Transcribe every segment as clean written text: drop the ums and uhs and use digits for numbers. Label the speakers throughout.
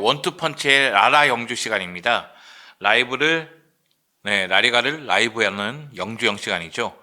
Speaker 1: 원투펀치의 라라 영주 시간입니다. 라리가를 라이브하는 영주 시간이죠.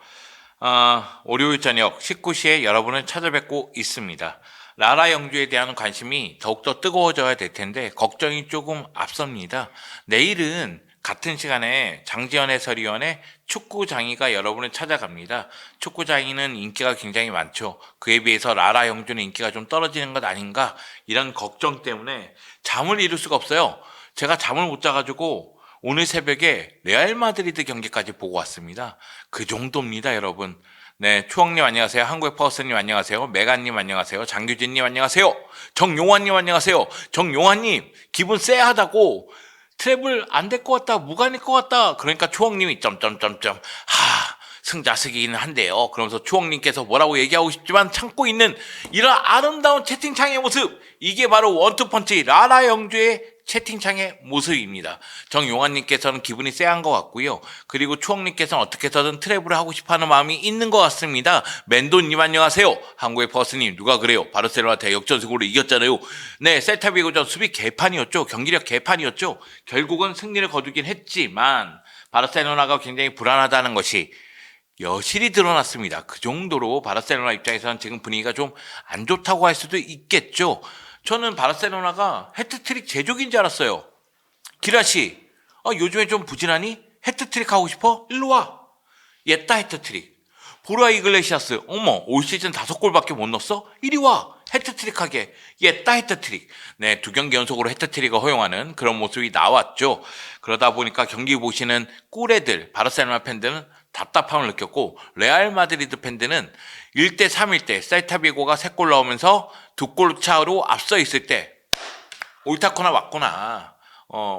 Speaker 1: 월요일 저녁 19시에 여러분을 찾아뵙고 있습니다. 라라 영주에 대한 관심이 더욱더 뜨거워져야 될 텐데 걱정이 조금 앞섭니다. 내일은 같은 시간에 장지현 해설위원의 축구장이가 여러분을 찾아갑니다. 축구장이는 인기가 굉장히 많죠. 그에 비해서 라라 영주는 인기가 좀 떨어지는 것 아닌가, 이런 걱정 때문에 잠을 이룰 수가 없어요. 제가 잠을 못 자가지고 오늘 새벽에 레알 마드리드 경기까지 보고 왔습니다. 그 정도입니다, 여러분. 네, 추억님 안녕하세요. 한국의 퍼스님 안녕하세요. 메가님 안녕하세요. 장규진님 안녕하세요. 정용환님 안녕하세요. 정용환님 기분 쎄하다고, 트래블 안 될 것 같다, 무관일 것 같다. 그러니까 추억님이 점점점점 승자식이긴 한데요. 그러면서 추억님께서 뭐라고 얘기하고 싶지만 참고 있는 이런 아름다운 채팅창의 모습, 이게 바로 원투펀치 라라 영주의 채팅창의 모습입니다. 정용환님께서는 기분이 쎄한 것 같고요. 그리고 추억님께서는 어떻게 해서든 트래블을 하고 싶어하는 마음이 있는 것 같습니다. 멘도님 안녕하세요. 한국의 버스님 누가 그래요? 바르셀로나 대역전승으로 이겼잖아요. 네, 셀타비고전 수비 개판이었죠. 경기력 개판이었죠. 결국은 승리를 거두긴 했지만 바르셀로나가 굉장히 불안하다는 것이 여실히 드러났습니다. 그 정도로 바르셀로나 입장에서는 지금 분위기가 좀 안 좋다고 할 수도 있겠죠. 저는 바르셀로나가 해트트릭 제조기인 줄 알았어요. 기라시, 요즘에 좀 부진하니? 해트트릭 하고 싶어? 일로 와. 옛다 해트트릭. 보라 이글레시아스, 어머, 올 시즌 5골밖에 못 넣었어? 이리 와. 해트트릭 하게. 옛다 해트트릭. 네, 2경기 연속으로 해트트릭을 허용하는 그런 모습이 나왔죠. 그러다 보니까 경기 보시는 꿀애들, 바르셀로나 팬들은 답답함을 느꼈고, 레알 마드리드 팬들은 1대 3일 때 셀타비고가 3골 넣으면서 2골 차로 앞서 있을 때 옳다거나 맞구나,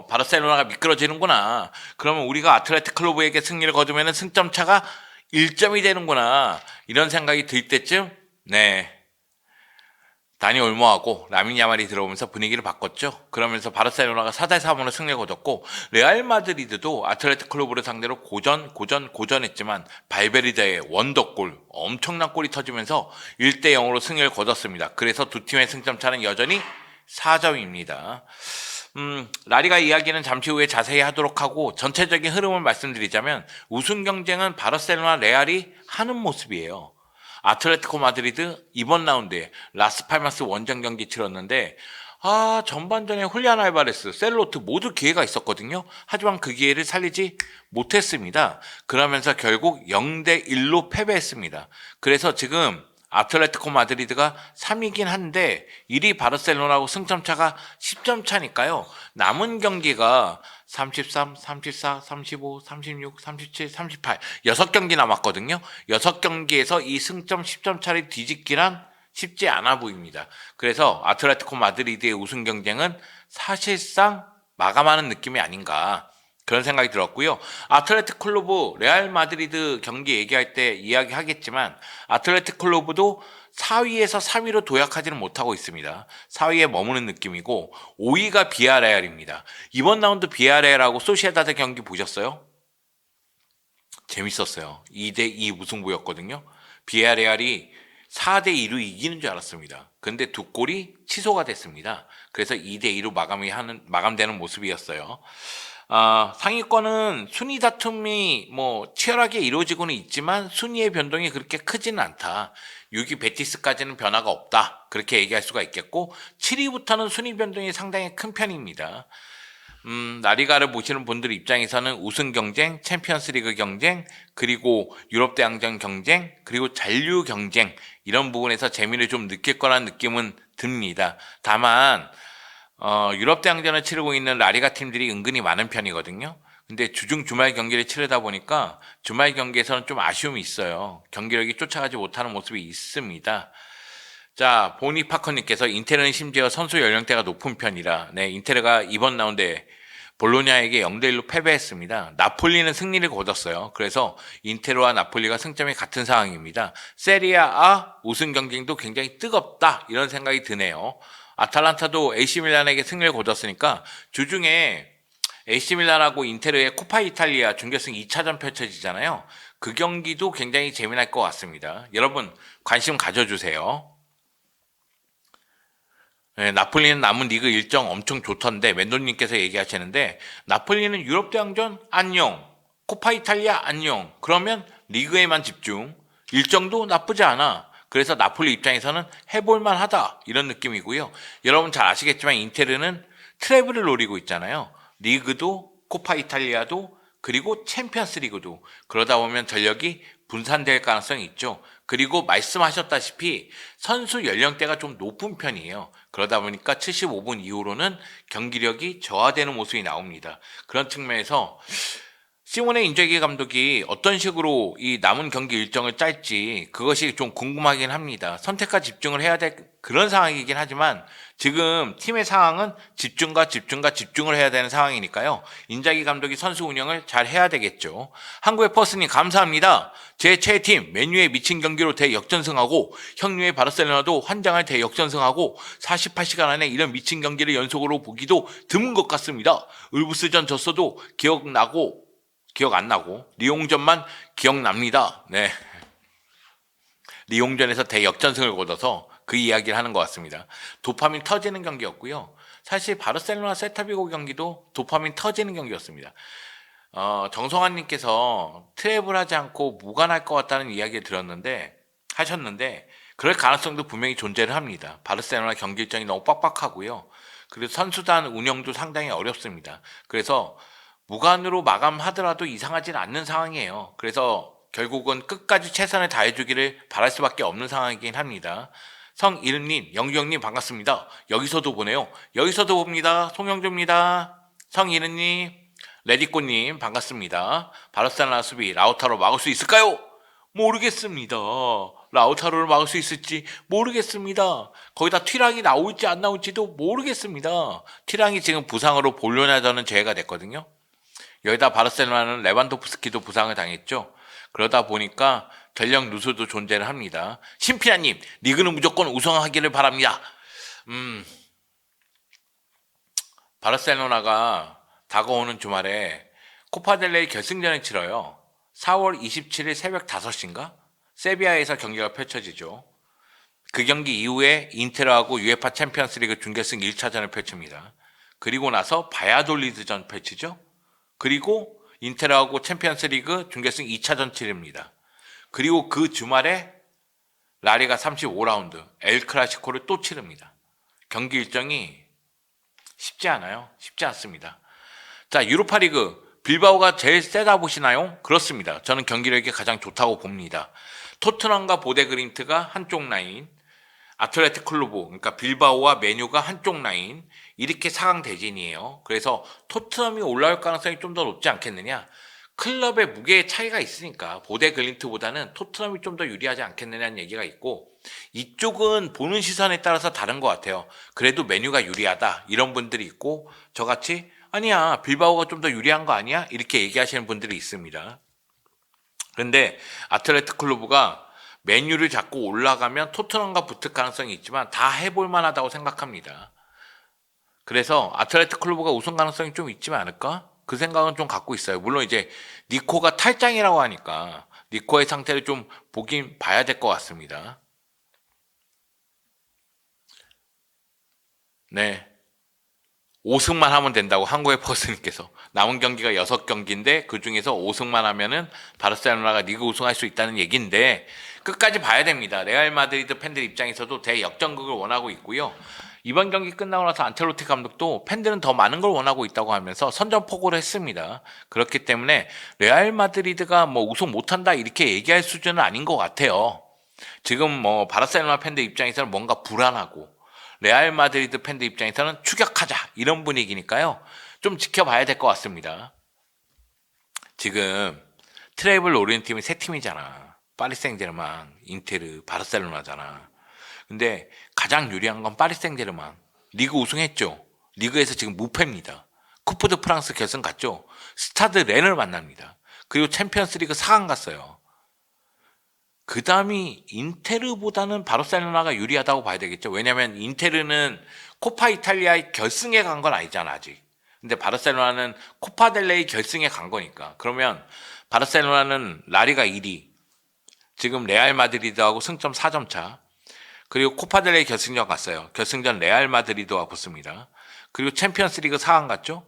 Speaker 1: 바르셀로나가 미끄러지는구나, 그러면 우리가 아틀레틱 클로브에게 승리를 거두면 승점 차가 1점이 되는구나, 이런 생각이 들 때쯤 다니 올모하고 라민 야말이 들어오면서 분위기를 바꿨죠. 그러면서 바르셀로나가 4대 3으로 승리를 거뒀고, 레알 마드리드도 아틀레틱 클로브를 상대로 고전했지만 발베르데의 원더골, 엄청난 골이 터지면서 1대 0으로 승리를 거뒀습니다. 그래서 두 팀의 승점 차는 여전히 4점입니다. 라리가 이야기는 잠시 후에 자세히 하도록 하고, 전체적인 흐름을 말씀드리자면 우승 경쟁은 바르셀로나 레알이 하는 모습이에요. 아틀레티코 마드리드 이번 라운드에 라스팔마스 원정 경기 치렀는데, 전반전에 훌리안 알바레스, 셀로트 모두 기회가 있었거든요. 하지만 그 기회를 살리지 못했습니다. 그러면서 결국 0대 1로 패배했습니다. 그래서 지금 아틀레티코 마드리드가 3위긴 한데 1위 바르셀로나하고 승점차가 10점 차니까요. 남은 경기가 33, 34, 35, 36, 37, 38 6경기 남았거든요. 6경기에서 이 승점 10점 차를 뒤집기란 쉽지 않아 보입니다. 그래서 아틀레티코 마드리드의 우승 경쟁은 사실상 마감하는 느낌이 아닌가, 그런 생각이 들었고요. 아틀레틱 클로브 레알 마드리드 경기 얘기할 때 이야기하겠지만, 아틀레틱 클로브도 4위에서 3위로 도약하지는 못하고 있습니다. 4위에 머무는 느낌이고, 5위가 비아레알입니다. 이번 라운드 비아레알하고 소시에다드 경기 보셨어요? 재밌었어요. 2대2 무승부였거든요. 비아레알이 4대2로 이기는 줄 알았습니다. 근데 2골이 취소가 됐습니다. 그래서 2대2로 마감되는 모습이었어요. 상위권은 순위 다툼이 치열하게 이루어지고는 있지만 순위의 변동이 그렇게 크지는 않다. 6위 베티스까지는 변화가 없다, 그렇게 얘기할 수가 있겠고, 7위부터는 순위 변동이 상당히 큰 편입니다. 라리가를 보시는 분들 입장에서는 우승 경쟁, 챔피언스리그 경쟁, 그리고 유럽 대항전 경쟁, 그리고 잔류 경쟁, 이런 부분에서 재미를 좀 느낄 거라는 느낌은 듭니다. 다만 유럽 대항전을 치르고 있는 라리가 팀들이 은근히 많은 편이거든요. 근데 주말 경기를 치르다 보니까 주말 경기에서는 좀 아쉬움이 있어요. 경기력이 쫓아가지 못하는 모습이 있습니다. 자, 보니 파커님께서 인테르는 심지어 선수 연령대가 높은 편이라, 인테르가 이번 라운드에 볼로냐에게 0대1로 패배했습니다. 나폴리는 승리를 거뒀어요. 그래서 인테르와 나폴리가 승점이 같은 상황입니다. 세리아 우승 경쟁도 굉장히 뜨겁다, 이런 생각이 드네요. 아탈란타도 AC 밀란에게 승리를 거뒀으니까 주중에 AC 밀란하고 인테르의 코파 이탈리아 준결승 2차전 펼쳐지잖아요. 그 경기도 굉장히 재미날 것 같습니다. 여러분 관심 가져주세요. 네, 나폴리는 남은 리그 일정 엄청 좋던데 멘도님께서 얘기하시는데 나폴리는 유럽 대항전 안녕, 코파 이탈리아 안녕. 그러면 리그에만 집중. 일정도 나쁘지 않아. 그래서 나폴리 입장에서는 해볼만 하다 이런 느낌이고요. 여러분 잘 아시겠지만 인테르는 트래블을 노리고 있잖아요. 리그도 코파 이탈리아도 그리고 챔피언스 리그도. 그러다 보면 전력이 분산될 가능성이 있죠. 그리고 말씀하셨다시피 선수 연령대가 좀 높은 편이에요. 그러다 보니까 75분 이후로는 경기력이 저하되는 모습이 나옵니다. 그런 측면에서 시모네 인자기 감독이 어떤 식으로 이 남은 경기 일정을 짤지 그것이 좀 궁금하긴 합니다. 선택과 집중을 해야 될 그런 상황이긴 하지만 지금 팀의 상황은 집중과 집중과 집중을 해야 되는 상황이니까요. 인자기 감독이 선수 운영을 잘 해야 되겠죠. 한국의 퍼스님 감사합니다. 제 최애팀 맨유의 미친 경기로 대역전승하고 형류의 바르셀로나도 환장할 대역전승하고 48시간 안에 이런 미친 경기를 연속으로 보기도 드문 것 같습니다. 울브스전 졌어도 기억 안 나고 리옹전만 기억납니다. 네. 리옹전에서 대역전승을 거둬서 그 이야기를 하는 것 같습니다. 도파민 터지는 경기였고요. 사실 바르셀로나 셀타비고 경기도 도파민 터지는 경기였습니다. 정성환님께서 트랩을 하지 않고 무관할 것 같다는 이야기를 하셨는데 그럴 가능성도 분명히 존재를 합니다. 바르셀로나 경기 일정이 너무 빡빡하고요. 그리고 선수단 운영도 상당히 어렵습니다. 그래서 무관으로 마감하더라도 이상하진 않는 상황이에요. 그래서 결국은 끝까지 최선을 다해주기를 바랄 수밖에 없는 상황이긴 합니다. 성이름님, 영규형님 반갑습니다. 여기서도 보네요. 여기서도 봅니다. 송영조입니다. 성이름님, 레디꼬님 반갑습니다. 바르셀로나 수비 라우타로 막을 수 있을까요? 모르겠습니다. 라우타로를 막을 수 있을지 모르겠습니다. 거기다 튀랑이 나올지 안 나올지도 모르겠습니다. 튀랑이 지금 부상으로 볼로냐전은 제외가 됐거든요. 여기다 바르셀로나는 레반도프스키도 부상을 당했죠. 그러다 보니까 전력 누수도 존재를 합니다. 신피아님, 리그는 무조건 우승하기를 바랍니다. 바르셀로나가 다가오는 주말에 코파델레이 결승전을 치러요. 4월 27일 새벽 5시인가? 세비야에서 경기가 펼쳐지죠. 그 경기 이후에 인테르하고 UEFA 챔피언스리그 준결승 1차전을 펼칩니다. 그리고 나서 바야돌리드전 펼치죠. 그리고 인테르하고 챔피언스리그 준결승 2차전 치릅니다. 그리고 그 주말에 라리가 35라운드 엘클라시코를 또 치릅니다. 경기 일정이 쉽지 않아요. 쉽지 않습니다. 자, 유로파리그 빌바오가 제일 세다 보시나요? 그렇습니다. 저는 경기력이 가장 좋다고 봅니다. 토트넘과 보데그림트가 한쪽 라인, 아틀레틱 클루브, 그러니까 빌바오와 메뉴가 한쪽 라인, 이렇게 4강 대진이에요. 그래서 토트넘이 올라올 가능성이 좀 더 높지 않겠느냐? 클럽의 무게의 차이가 있으니까 보데글린트보다는 토트넘이 좀 더 유리하지 않겠느냐는 얘기가 있고, 이쪽은 보는 시선에 따라서 다른 것 같아요. 그래도 메뉴가 유리하다 이런 분들이 있고, 저같이 아니야 빌바오가 좀 더 유리한 거 아니야? 이렇게 얘기하시는 분들이 있습니다. 그런데 아틀레틱 클루브가 메뉴를 잡고 올라가면 토트넘과 붙을 가능성이 있지만 다 해볼 만하다고 생각합니다. 그래서 아틀레틱 클루브가 우승 가능성이 좀 있지 않을까? 그 생각은 좀 갖고 있어요. 물론 이제 니코가 탈장이라고 하니까 니코의 상태를 좀 보긴 봐야 될 것 같습니다. 네. 5승만 하면 된다고 한국의 퍼스님께서. 남은 경기가 6경기인데 그 중에서 5승만 하면은 바르셀로나가 리그 우승할 수 있다는 얘기인데 끝까지 봐야 됩니다. 레알 마드리드 팬들 입장에서도 대역전극을 원하고 있고요. 이번 경기 끝나고 나서 안첼로티 감독도 팬들은 더 많은 걸 원하고 있다고 하면서 선전포고를 했습니다. 그렇기 때문에 레알 마드리드가 뭐 우승 못한다 이렇게 얘기할 수준은 아닌 것 같아요. 지금 뭐 바르셀로나 팬들 입장에서는 뭔가 불안하고 레알 마드리드 팬들 입장에서는 추격하자 이런 분위기니까요. 좀 지켜봐야 될 것 같습니다. 지금 트래블 노리는 팀이 세 팀이잖아. 파리 생제르맹, 인테르, 바르셀로나잖아. 근데 가장 유리한 건 파리 생제르맹. 리그 우승했죠. 리그에서 지금 무패입니다. 쿠프 드 프랑스 결승 갔죠. 스타드 렌을 만납니다. 그리고 챔피언스리그 4강 갔어요. 그 다음이 인테르보다는 바르셀로나가 유리하다고 봐야 되겠죠. 왜냐면 인테르는 코파 이탈리아의 결승에 간 건 아니잖아 아직. 근데 바르셀로나는 코파델레이 결승에 간 거니까. 그러면 바르셀로나는 라리가 1위. 지금 레알 마드리드하고 승점 4점 차. 그리고 코파델레이 결승전 갔어요. 결승전 레알 마드리드와 붙습니다. 그리고 챔피언스리그 4강 갔죠.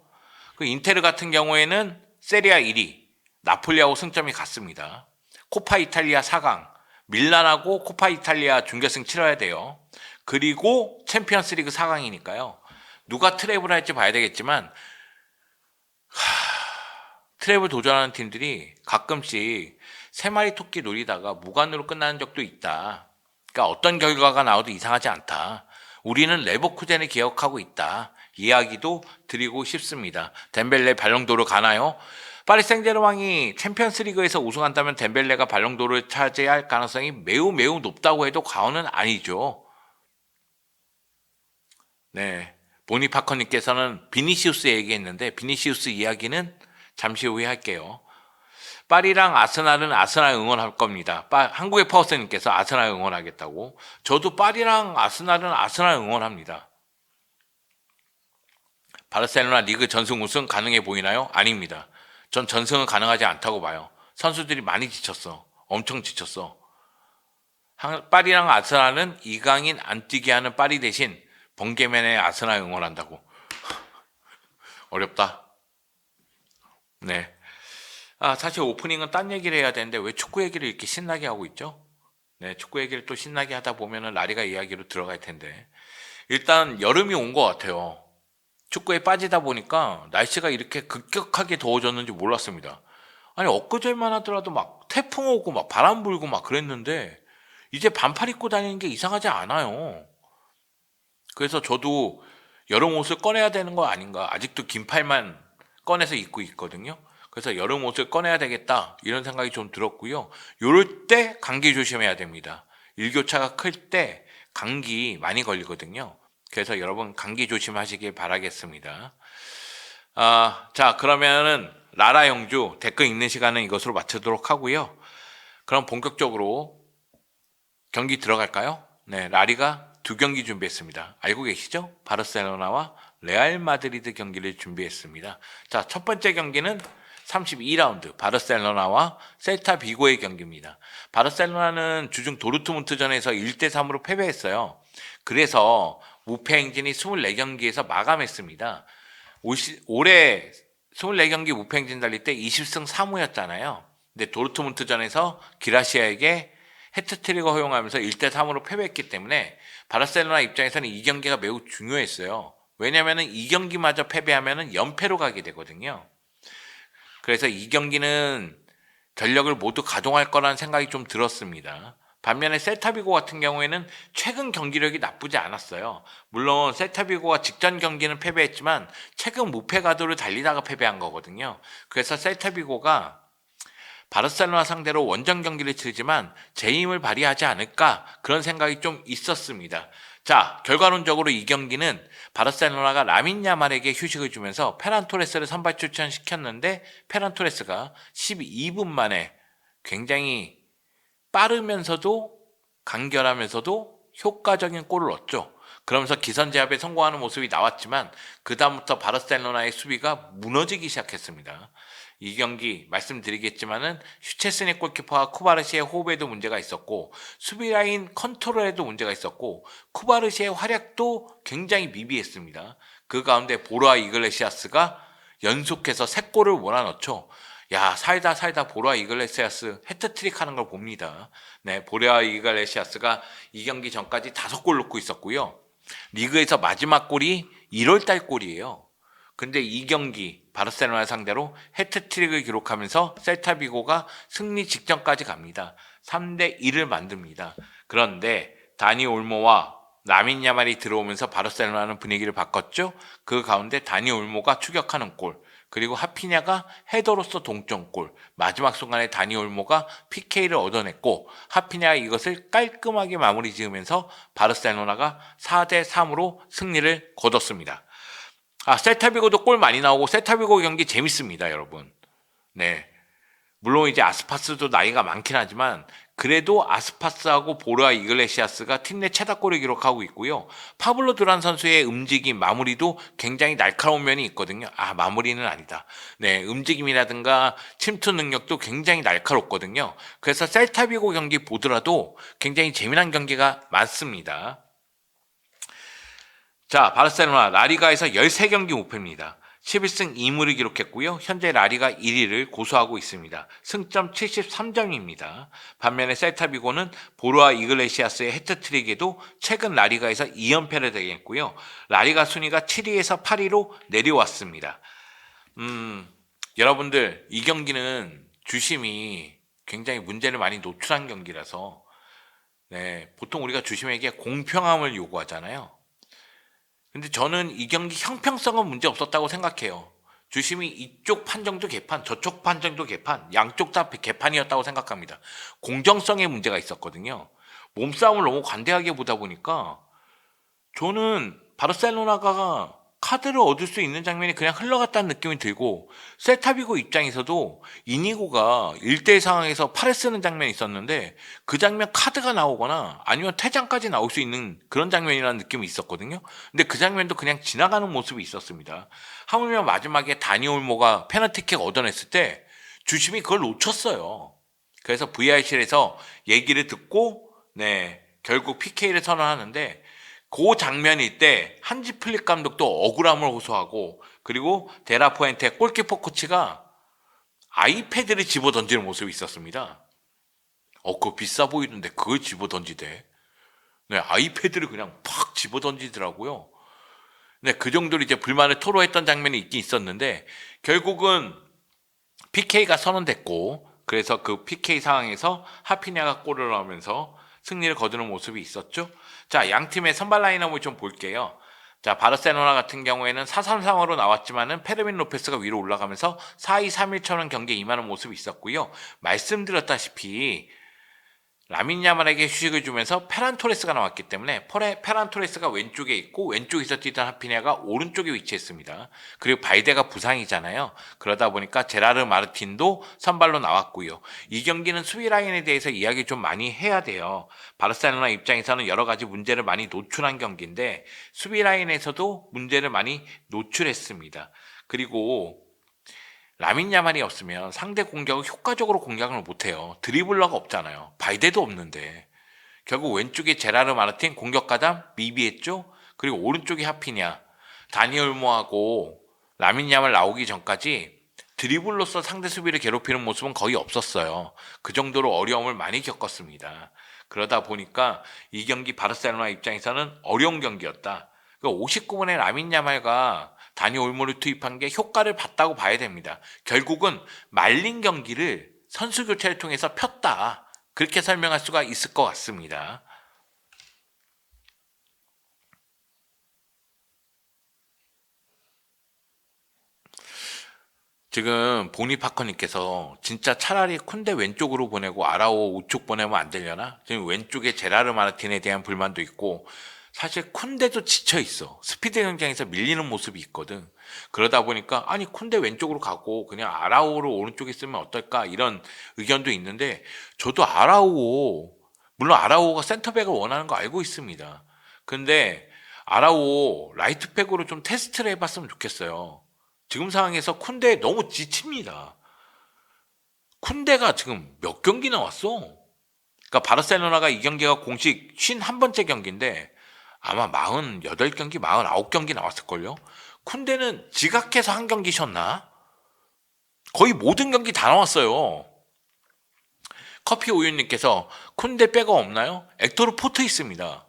Speaker 1: 그 인테르 같은 경우에는 세리아 1위 나폴리하고 승점이 같습니다. 코파 이탈리아 4강 밀란하고 코파 이탈리아 준결승 치러야 돼요. 그리고 챔피언스리그 4강이니까요. 누가 트래블 할지 봐야 되겠지만 트래블 도전하는 팀들이 가끔씩 세 마리 토끼 노리다가 무관으로 끝나는 적도 있다. 그러니까 어떤 결과가 나와도 이상하지 않다. 우리는 레버쿠젠을 기억하고 있다. 이야기도 드리고 싶습니다. 덴벨레 발롱도르 가나요? 파리 생제르맹이 챔피언스리그에서 우승한다면 덴벨레가 발롱도르를 차지할 가능성이 매우 높다고 해도 과언은 아니죠. 네, 보니파커님께서는 비니시우스 얘기했는데 비니시우스 이야기는 잠시 후에 할게요. 파리랑 아스날은 아스날 응원할 겁니다. 한국의 파워스님께서 아스날 응원하겠다고. 저도 파리랑 아스날은 아스날 응원합니다. 바르셀로나 리그 전승 우승 가능해 보이나요? 아닙니다. 전 전승은 가능하지 않다고 봐요. 선수들이 많이 지쳤어. 엄청 지쳤어. 파리랑 아스날은 이강인 안 뛰게 하는 파리 대신 번개맨의 아스날 응원한다고. 어렵다. 네. 사실 오프닝은 딴 얘기를 해야 되는데 왜 축구 얘기를 이렇게 신나게 하고 있죠? 네, 축구 얘기를 또 신나게 하다 보면은 라리가 이야기로 들어갈 텐데. 일단 여름이 온 것 같아요. 축구에 빠지다 보니까 날씨가 이렇게 급격하게 더워졌는지 몰랐습니다. 아니, 엊그제만 하더라도 막 태풍 오고 막 바람 불고 막 그랬는데 이제 반팔 입고 다니는 게 이상하지 않아요. 그래서 저도 여름 옷을 꺼내야 되는 거 아닌가. 아직도 긴팔만 꺼내서 입고 있거든요. 그래서 여름 옷을 꺼내야 되겠다 이런 생각이 좀 들었고요. 요럴 때 감기 조심해야 됩니다. 일교차가 클 때 감기 많이 걸리거든요. 그래서 여러분 감기 조심하시길 바라겠습니다. 자, 그러면은 라라 영주 댓글 읽는 시간은 이것으로 마치도록 하고요. 그럼 본격적으로 경기 들어갈까요? 네, 라리가 2경기 준비했습니다. 알고 계시죠? 바르셀로나와 레알 마드리드 경기를 준비했습니다. 자, 첫 번째 경기는 32라운드 바르셀로나와 셀타 비고의 경기입니다. 바르셀로나는 주중 도르트문트전에서 1대3으로 패배했어요. 그래서 무패 행진이 24경기에서 마감했습니다. 올해 24경기 무패 행진 달릴 때 20승 3무였잖아요. 근데 도르트문트전에서 기라시아에게 해트트릭을 허용하면서 1대3으로 패배했기 때문에 바르셀로나 입장에서는 이 경기가 매우 중요했어요. 왜냐하면 이 경기마저 패배하면 연패로 가게 되거든요. 그래서 이 경기는 전력을 모두 가동할 거라는 생각이 좀 들었습니다. 반면에 셀타비고 같은 경우에는 최근 경기력이 나쁘지 않았어요. 물론 셀타비고가 직전 경기는 패배했지만 최근 무패 가도를 달리다가 패배한 거거든요. 그래서 셀타비고가 바르셀로나 상대로 원정 경기를 치르지만 제 힘을 발휘하지 않을까 그런 생각이 좀 있었습니다. 자, 결과론적으로 이 경기는 바르셀로나가 라민 야말에게 휴식을 주면서 페란 토레스를 선발 출전시켰는데 페란 토레스가 12분 만에 굉장히 빠르면서도 간결하면서도 효과적인 골을 넣었죠. 그러면서 기선제압에 성공하는 모습이 나왔지만 그 다음부터 바르셀로나의 수비가 무너지기 시작했습니다. 이 경기 말씀드리겠지만은 슈체스니 골키퍼와 쿠바르시의 호흡에도 문제가 있었고 수비 라인 컨트롤에도 문제가 있었고 쿠바르시의 활약도 굉장히 미비했습니다. 그 가운데 보르아 이글레시아스가 연속해서 3골을 몰아넣죠. 야, 살다 보르아 이글레시아스 해트트릭 하는 걸 봅니다. 네, 보르아 이글레시아스가 이 경기 전까지 5골 넣고 있었고요. 리그에서 마지막 골이 1월달 골이에요. 근데 이 경기 바르셀로나 상대로 해트트릭을 기록하면서 셀타비고가 승리 직전까지 갑니다. 3대1을 만듭니다. 그런데 다니 올모와 라민 야말이 들어오면서 바르셀로나는 분위기를 바꿨죠. 그 가운데 다니 올모가 추격하는 골, 그리고 하피냐가 헤더로서 동점골, 마지막 순간에 다니 올모가 PK를 얻어냈고 하피냐가 이것을 깔끔하게 마무리 지으면서 바르셀로나가 4대3으로 승리를 거뒀습니다. 셀타비고도 골 많이 나오고 셀타비고 경기 재밌습니다, 여러분. 네. 물론 이제 아스파스도 나이가 많긴 하지만 그래도 아스파스하고 보르아 이글레시아스가 팀 내 최다골을 기록하고 있고요. 파블로 두란 선수의 움직임, 마무리도 굉장히 날카로운 면이 있거든요. 마무리는 아니다. 네, 움직임이라든가 침투 능력도 굉장히 날카롭거든요. 그래서 셀타비고 경기 보더라도 굉장히 재미난 경기가 많습니다. 자, 바르셀로나 라리가에서 13경기 무패입니다. 11승 2무를 기록했고요. 현재 라리가 1위를 고수하고 있습니다. 승점 73점입니다. 반면에 셀타비고는 보르아 이글레시아스의 해트트릭에도 최근 라리가에서 2연패를 당했고요. 라리가 순위가 7위에서 8위로 내려왔습니다. 여러분들 이 경기는 주심이 굉장히 문제를 많이 노출한 경기라서 보통 우리가 주심에게 공평함을 요구하잖아요. 근데 저는 이 경기 형평성은 문제 없었다고 생각해요. 주심이 이쪽 판정도 개판, 저쪽 판정도 개판, 양쪽 다 개판이었다고 생각합니다. 공정성에 문제가 있었거든요. 몸싸움을 너무 관대하게 보다 보니까 저는 바르셀로나가 카드를 얻을 수 있는 장면이 그냥 흘러갔다는 느낌이 들고, 셀타비고 입장에서도 이니고가 1대1 상황에서 팔을 쓰는 장면이 있었는데 그 장면 카드가 나오거나 아니면 퇴장까지 나올 수 있는 그런 장면이라는 느낌이 있었거든요. 근데 그 장면도 그냥 지나가는 모습이 있었습니다. 하물며 마지막에 다니 올모가 페널티킥 얻어냈을 때 주심이 그걸 놓쳤어요. 그래서 VR실에서 얘기를 듣고 결국 PK를 선언하는데, 그 장면일 때 한지 플릭 감독도 억울함을 호소하고, 그리고 데라푸엔테 골키퍼 코치가 아이패드를 집어 던지는 모습이 있었습니다. 그거 비싸 보이던데 그걸 집어 던지대. 아이패드를 그냥 팍 집어 던지더라고요. 그 정도로 이제 불만을 토로했던 장면이 있긴 있었는데, 결국은 PK가 선언됐고, 그래서 그 PK 상황에서 하피냐가 골을 넣으면서 승리를 거두는 모습이 있었죠. 자, 양 팀의 선발 라인업을 좀 볼게요. 자, 바르셀로나 같은 경우에는 4-3-3으로 나왔지만은 페르민 로페스가 위로 올라가면서 4-2-3-1처럼 경기에 임하는 모습이 있었고요. 말씀드렸다시피 라민 야말에게 휴식을 주면서 페란 토레스가 나왔기 때문에 페란 토레스가 왼쪽에 있고, 왼쪽에서 뛰던 하피냐가 오른쪽에 위치했습니다. 그리고 발데가 부상이잖아요. 그러다 보니까 제라르 마르틴도 선발로 나왔고요. 이 경기는 수비 라인에 대해서 이야기 좀 많이 해야 돼요. 바르셀로나 입장에서는 여러 가지 문제를 많이 노출한 경기인데 수비 라인에서도 문제를 많이 노출했습니다. 그리고 라민 야말이 없으면 상대 공격을 효과적으로 공략을 못해요. 드리블러가 없잖아요. 발데도 없는데. 결국 왼쪽에 제라르 마르틴 공격가담 미비했죠. 그리고 오른쪽에 하피냐, 다니엘모하고 라민 야말 나오기 전까지 드리블로서 상대 수비를 괴롭히는 모습은 거의 없었어요. 그 정도로 어려움을 많이 겪었습니다. 그러다 보니까 이 경기 바르셀로나 입장에서는 어려운 경기였다. 59분에 라민 야말과 다니 올모를 투입한 게 효과를 봤다고 봐야 됩니다. 결국은 말린 경기를 선수 교체를 통해서 폈다, 그렇게 설명할 수가 있을 것 같습니다. 지금 보니파커님께서 진짜 차라리 쿤데 왼쪽으로 보내고 아라오 우측 보내면 안 되려나? 지금 왼쪽에 제라르 마르틴에 대한 불만도 있고, 사실 쿤데도 지쳐있어. 스피드 경쟁에서 밀리는 모습이 있거든. 그러다 보니까 아니 쿤데 왼쪽으로 가고 그냥 아라오를 오른쪽에 쓰면 어떨까, 이런 의견도 있는데, 저도 물론 아라오가 센터백을 원하는 거 알고 있습니다. 근데 아라오 라이트백으로 좀 테스트를 해봤으면 좋겠어요. 지금 상황에서 쿤데 너무 지칩니다. 쿤데가 지금 몇 경기 나왔어? 그러니까 바르셀로나가 이 경기가 공식 51번째 경기인데 아마 48경기, 49경기 나왔을걸요? 쿤데는 지각해서 한 경기 쉬었나? 거의 모든 경기 다 나왔어요. 커피 우유님께서 쿤데 백업 없나요? 엑토르 포트 있습니다.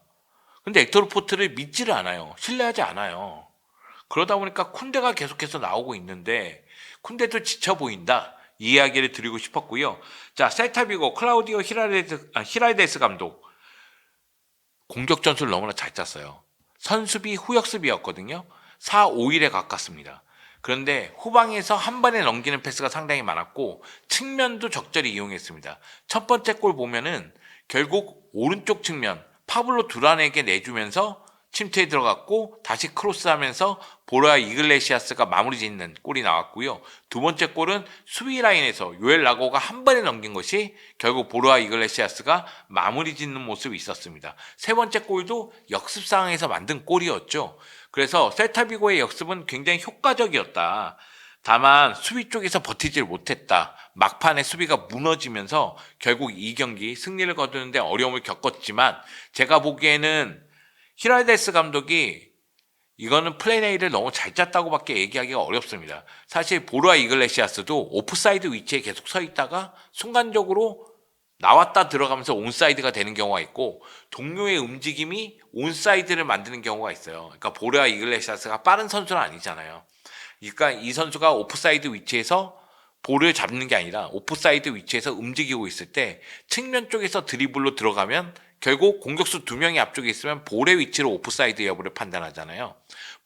Speaker 1: 근데 엑토르 포트를 믿지를 않아요. 신뢰하지 않아요. 그러다 보니까 쿤데가 계속해서 나오고 있는데 쿤데도 지쳐 보인다, 이 이야기를 드리고 싶었고요. 자, 셀타비고 클라우디오 히랄데스 감독 공격 전술을 너무나 잘 짰어요. 선수비 후역수비였거든요. 4-5-1에 가깝습니다. 그런데 후방에서 한 번에 넘기는 패스가 상당히 많았고 측면도 적절히 이용했습니다. 첫 번째 골 보면은 결국 오른쪽 측면 파블로 두란에게 내주면서 침투에 들어갔고 다시 크로스하면서 보르아 이글레시아스가 마무리 짓는 골이 나왔고요. 두 번째 골은 수비 라인에서 요엘 라고가 한 번에 넘긴 것이 결국 보르아 이글레시아스가 마무리 짓는 모습이 있었습니다. 세 번째 골도 역습 상황에서 만든 골이었죠. 그래서 셀타비고의 역습은 굉장히 효과적이었다. 다만 수비 쪽에서 버티질 못했다. 막판에 수비가 무너지면서 결국 이 경기 승리를 거두는데 어려움을 겪었지만 제가 보기에는 히랄데스 감독이 이거는 플랜 A를 너무 잘 짰다고 밖에 얘기하기가 어렵습니다. 사실 보르아 이글레시아스도 오프사이드 위치에 계속 서 있다가 순간적으로 나왔다 들어가면서 온사이드가 되는 경우가 있고 동료의 움직임이 온사이드를 만드는 경우가 있어요. 그러니까 보르아 이글레시아스가 빠른 선수는 아니잖아요. 그러니까 이 선수가 오프사이드 위치에서 볼을 잡는 게 아니라 오프사이드 위치에서 움직이고 있을 때 측면 쪽에서 드리블로 들어가면 결국 공격수 2명이 앞쪽에 있으면 볼의 위치로 오프사이드 여부를 판단하잖아요.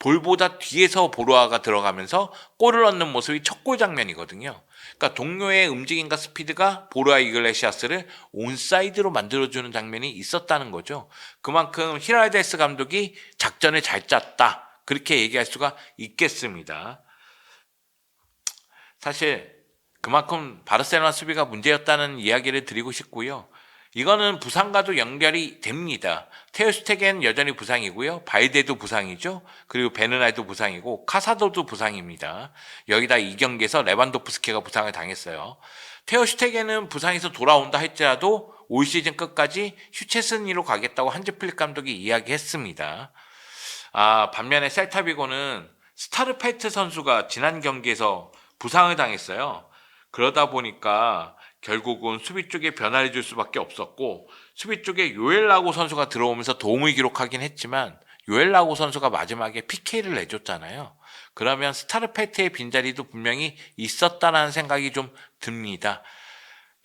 Speaker 1: 볼보다 뒤에서 보르아가 들어가면서 골을 얻는 모습이 첫 골 장면이거든요. 그러니까 동료의 움직임과 스피드가 보르아 이글레시아스를 온사이드로 만들어주는 장면이 있었다는 거죠. 그만큼 히랄데스 감독이 작전을 잘 짰다. 그렇게 얘기할 수가 있겠습니다. 사실 그만큼 바르셀로나 수비가 문제였다는 이야기를 드리고 싶고요. 이거는 부상과도 연결이 됩니다. 테오 슈테겐 여전히 부상이고요. 발데도 부상이죠. 그리고 베르날도 부상이고 카사도도 부상입니다. 여기다 이 경기에서 레반도프스키가 부상을 당했어요. 테오 슈테겐은 부상에서 돌아온다 할지라도 올 시즌 끝까지 슈체스니로 가겠다고 한지 플릭 감독이 이야기했습니다. 반면에 셀타비고는 스타르페트 선수가 지난 경기에서 부상을 당했어요. 그러다 보니까 결국은 수비 쪽에 변화를 줄 수밖에 없었고 수비 쪽에 요엘 라고 선수가 들어오면서 도움을 기록하긴 했지만 요엘 라고 선수가 마지막에 PK를 내줬잖아요. 그러면 스타르페트의 빈자리도 분명히 있었다라는 생각이 좀 듭니다.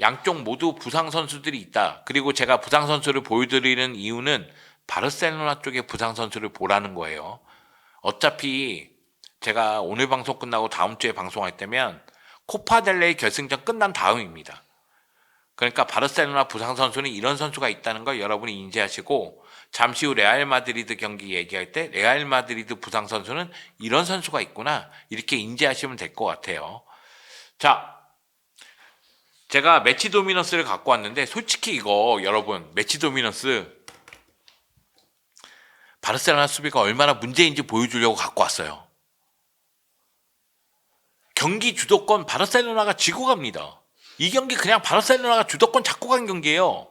Speaker 1: 양쪽 모두 부상 선수들이 있다. 그리고 제가 부상 선수를 보여드리는 이유는 바르셀로나 쪽의 부상 선수를 보라는 거예요. 어차피 제가 오늘 방송 끝나고 다음 주에 방송할 때면 코파델레이 결승전 끝난 다음입니다. 그러니까 바르셀로나 부상 선수는 이런 선수가 있다는 걸 여러분이 인지하시고 잠시 후 레알 마드리드 경기 얘기할 때 레알 마드리드 부상 선수는 이런 선수가 있구나 이렇게 인지하시면 될 것 같아요. 자, 제가 매치 도미넌스를 갖고 왔는데 솔직히 이거 여러분 매치 도미넌스 바르셀로나 수비가 얼마나 문제인지 보여주려고 갖고 왔어요. 경기 주도권 바르셀로나가 쥐고 갑니다. 이 경기 그냥 바르셀로나가 주도권 잡고 간 경기예요.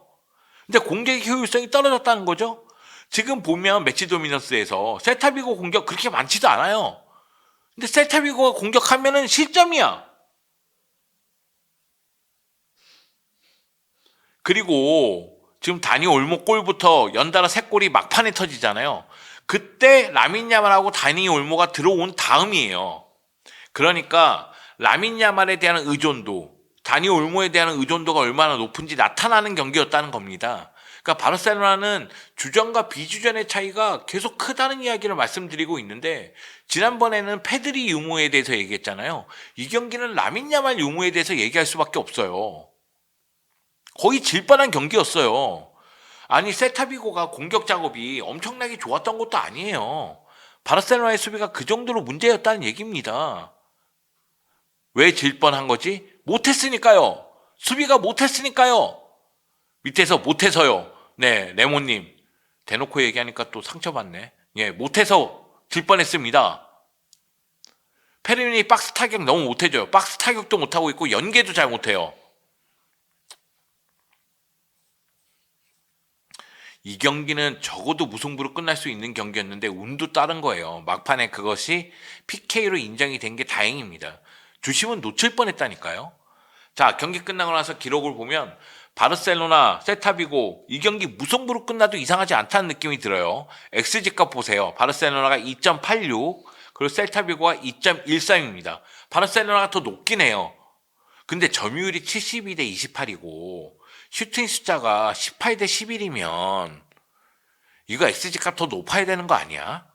Speaker 1: 근데 공격의 효율성이 떨어졌다는 거죠. 지금 보면 매치 도미넌스에서 셀타비고 공격 그렇게 많지도 않아요. 근데 셀타비고가 공격하면은 실점이야. 그리고 지금 다니 올모 골부터 연달아 3골이 막판에 터지잖아요. 그때 라민 야말하고 다니 올모가 들어온 다음이에요. 그러니까 라민 야말에 대한 의존도, 다니 올모에 대한 의존도가 얼마나 높은지 나타나는 경기였다는 겁니다. 그러니까 바르셀로나는 주전과 비주전의 차이가 계속 크다는 이야기를 말씀드리고 있는데 지난번에는 페드리 유무에 대해서 얘기했잖아요. 이 경기는 라민 야말 유무에 대해서 얘기할 수밖에 없어요. 거의 질 뻔한 경기였어요. 아니 셀타비고가 공격 작업이 엄청나게 좋았던 것도 아니에요. 바르셀로나의 수비가 그 정도로 문제였다는 얘기입니다. 왜 질 뻔한 거지? 못했으니까요. 수비가 못했으니까요. 밑에서 못해서요. 네, 레몬님 대놓고 얘기하니까 또 상처받네. 예, 못해서 질 뻔했습니다. 페르민이 박스 타격 너무 못해줘요. 박스 타격도 못하고 있고 연계도 잘 못해요. 이 경기는 적어도 무승부로 끝날 수 있는 경기였는데 운도 따른 거예요. 막판에 그것이 PK로 인정이 된 게 다행입니다. 주심은 놓칠 뻔했다니까요. 자, 경기 끝나고 나서 기록을 보면 바르셀로나, 셀타비고 이 경기 무승부로 끝나도 이상하지 않다는 느낌이 들어요. XG값 보세요. 바르셀로나가 2.86 그리고 셀타비고가 2.13입니다. 바르셀로나가 더 높긴 해요. 근데 점유율이 72대 28이고 슈팅 숫자가 18대 11이면 이거 XG값 더 높아야 되는 거 아니야?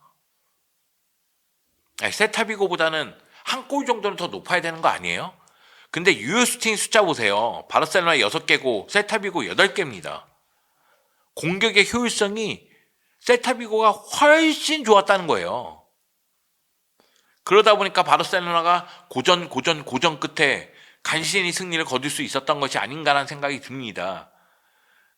Speaker 1: 아니, 셀타비고보다는 한 골 정도는 더 높아야 되는 거 아니에요? 근데 유효 슈팅 숫자 보세요. 바르셀로나 6개고 셀타비고 8개입니다. 공격의 효율성이 셀타비고가 훨씬 좋았다는 거예요. 그러다 보니까 바르셀로나가 고전 끝에 간신히 승리를 거둘 수 있었던 것이 아닌가라는 생각이 듭니다.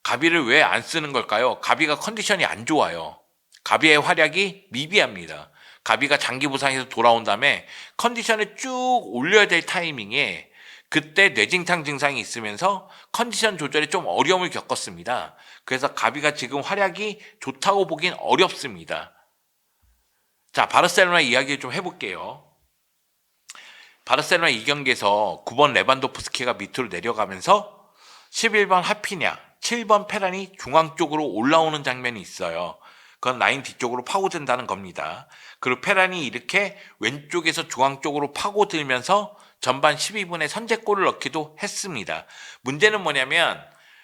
Speaker 1: 가비를 왜 안 쓰는 걸까요? 가비가 컨디션이 안 좋아요. 가비의 활약이 미비합니다. 가비가 장기 부상에서 돌아온 다음에 컨디션을 쭉 올려야 될 타이밍에 그때 뇌진탕 증상이 있으면서 컨디션 조절에 좀 어려움을 겪었습니다. 그래서 가비가 지금 활약이 좋다고 보긴 어렵습니다. 자, 바르셀로나 이야기를 좀 해볼게요. 바르셀로나 이 경기에서 9번 레반도프스키가 밑으로 내려가면서 11번 하피냐, 7번 페란이 중앙 쪽으로 올라오는 장면이 있어요. 그건 라인 뒤쪽으로 파고든다는 겁니다. 그리고 페란이 이렇게 왼쪽에서 중앙 쪽으로 파고들면서 전반 12분에 선제골을 넣기도 했습니다. 문제는 뭐냐면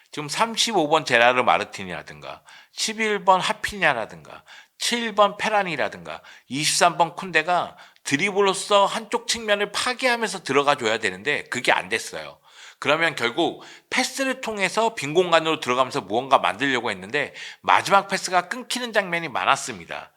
Speaker 1: 지금 35번 제라르 마르틴이라든가 11번 하피냐라든가 7번 페란이라든가 23번 쿤데가 드리블로서 한쪽 측면을 파괴하면서 들어가 줘야 되는데 그게 안 됐어요. 그러면 결국 패스를 통해서 빈 공간으로 들어가면서 무언가 만들려고 했는데 마지막 패스가 끊기는 장면이 많았습니다.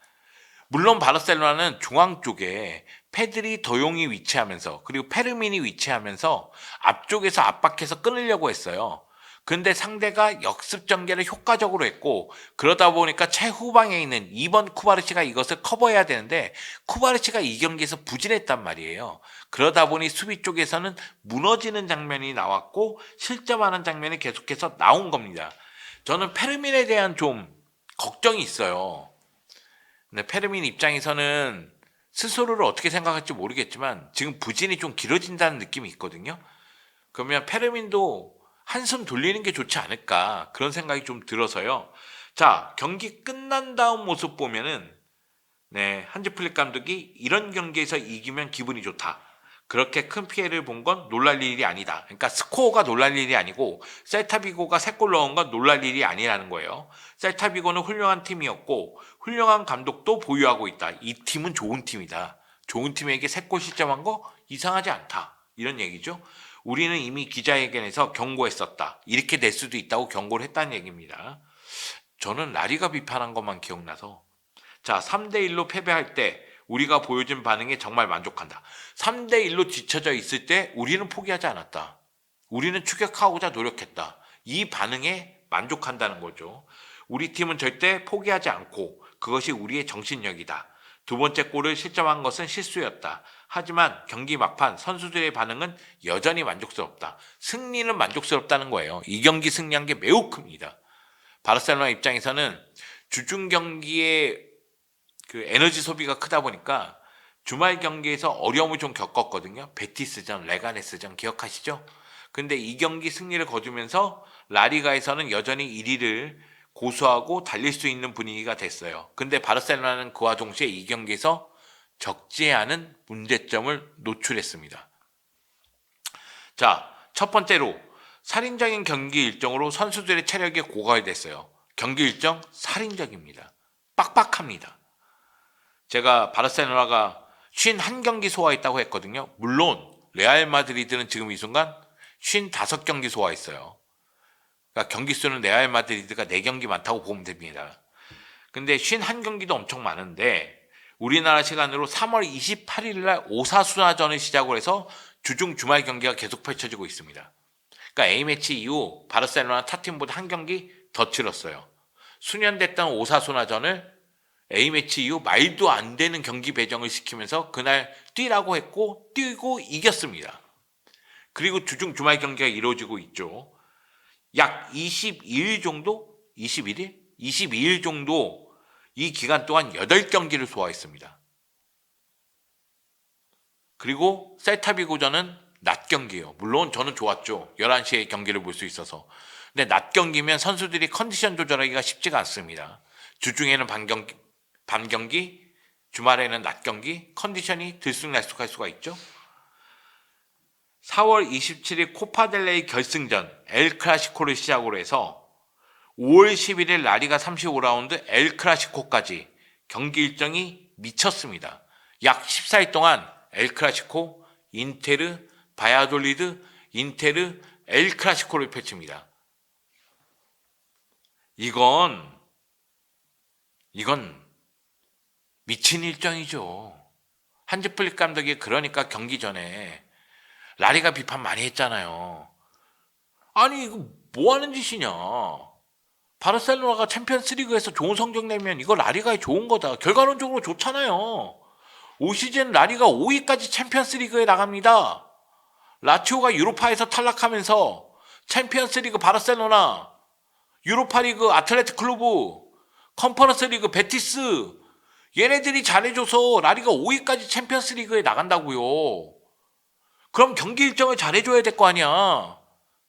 Speaker 1: 물론 바르셀로나는 중앙 쪽에 페드리, 더용이 위치하면서 그리고 페르민이 위치하면서 앞쪽에서 압박해서 끊으려고 했어요. 근데 상대가 역습 전개를 효과적으로 했고 그러다 보니까 최후방에 있는 2번 쿠바르치가 이것을 커버해야 되는데 쿠바르치가 이 경기에서 부진했단 말이에요. 그러다 보니 수비 쪽에서는 무너지는 장면이 나왔고 실점하는 장면이 계속해서 나온 겁니다. 저는 페르민에 대한 좀 걱정이 있어요. 근데 페르민 입장에서는 스스로를 어떻게 생각할지 모르겠지만 지금 부진이 좀 길어진다는 느낌이 있거든요. 그러면 페르민도 한숨 돌리는 게 좋지 않을까 그런 생각이 좀 들어서요. 자, 경기 끝난 다음 모습 보면은 한지 플릭 감독이 이런 경기에서 이기면 기분이 좋다. 그렇게 큰 피해를 본 건 놀랄 일이 아니다. 그러니까 스코어가 놀랄 일이 아니고 셀타비고가 3골 넣은 건 놀랄 일이 아니라는 거예요. 셀타비고는 훌륭한 팀이었고 훌륭한 감독도 보유하고 있다. 이 팀은 좋은 팀이다. 좋은 팀에게 3골 실점한 거 이상하지 않다. 이런 얘기죠. 우리는 이미 기자회견에서 경고했었다. 이렇게 될 수도 있다고 경고를 했다는 얘기입니다. 저는 라리가 비판한 것만 기억나서 자, 3대1로 패배할 때 우리가 보여준 반응에 정말 만족한다. 3대1로 뒤처져 있을 때 우리는 포기하지 않았다. 우리는 추격하고자 노력했다. 이 반응에 만족한다는 거죠. 우리 팀은 절대 포기하지 않고 그것이 우리의 정신력이다. 두 번째 골을 실점한 것은 실수였다. 하지만 경기 막판 선수들의 반응은 여전히 만족스럽다. 승리는 만족스럽다는 거예요. 이 경기 승리한 게 매우 큽니다. 바르셀로나 입장에서는 주중 경기에 그 에너지 소비가 크다 보니까 주말 경기에서 어려움을 좀 겪었거든요. 베티스전, 레가네스전 기억하시죠? 근데 이 경기 승리를 거두면서 라리가에서는 여전히 1위를 고수하고 달릴 수 있는 분위기가 됐어요. 근데 바르셀로나는 그와 동시에 이 경기에서 적지 않은 문제점을 노출했습니다. 자, 첫 번째로 살인적인 경기 일정으로 선수들의 체력이 고갈됐어요. 경기 일정 살인적입니다. 빡빡합니다. 제가 바르셀로나가 51경기 소화했다고 했거든요. 물론 레알 마드리드는 지금 이 순간 55경기 소화했어요. 그러니까 경기 수는 레알 마드리드가 4경기 많다고 보면 됩니다. 근데 51경기도 엄청 많은데 우리나라 시간으로 3월 28일 날 오사수나전을 시작으로 해서 주중 주말 경기가 계속 펼쳐지고 있습니다. 그러니까 A매치 이후 바르셀로나 타팀보다 한 경기 더 치렀어요. 수년됐던 오사수나전을 A매치 이후 말도 안 되는 경기 배정을 시키면서 그날 뛰라고 했고 뛰고 이겼습니다. 그리고 주중 주말 경기가 이루어지고 있죠. 약 22일 정도? 21일? 22일 정도 이 기간 동안 8경기를 소화했습니다. 그리고 셀타비고전은 낮 경기예요. 물론 저는 좋았죠. 11시에 경기를 볼 수 있어서. 근데 낮 경기면 선수들이 컨디션 조절하기가 쉽지가 않습니다. 주중에는 밤 경기, 주말에는 낮 경기, 컨디션이 들쑥날쑥할 수가 있죠. 4월 27일 코파델레이 결승전 엘 클라시코를 시작으로 해서 5월 11일 라리가 35라운드 엘 클라시코까지 경기 일정이 미쳤습니다. 약 14일 동안 엘 클라시코, 인테르, 바야돌리드, 인테르, 엘 클라시코를 펼칩니다. 이건 이건 미친 일정이죠. 한지 플릭 감독이 그러니까 경기 전에 라리가 비판 많이 했잖아요. 아니 이거 뭐 하는 짓이냐. 바르셀로나가 챔피언스리그에서 좋은 성적 내면 이거 라리가에 좋은 거다. 결과론적으로 좋잖아요. 올 시즌 라리가 5위까지 챔피언스리그에 나갑니다. 라치오가 유로파에서 탈락하면서 챔피언스리그 바르셀로나, 유로파리그 아틀레틱 클루브, 컨퍼런스리그 베티스 얘네들이 잘해줘서 라리가 5위까지 챔피언스리그에 나간다고요. 그럼 경기 일정을 잘해줘야 될 거 아니야.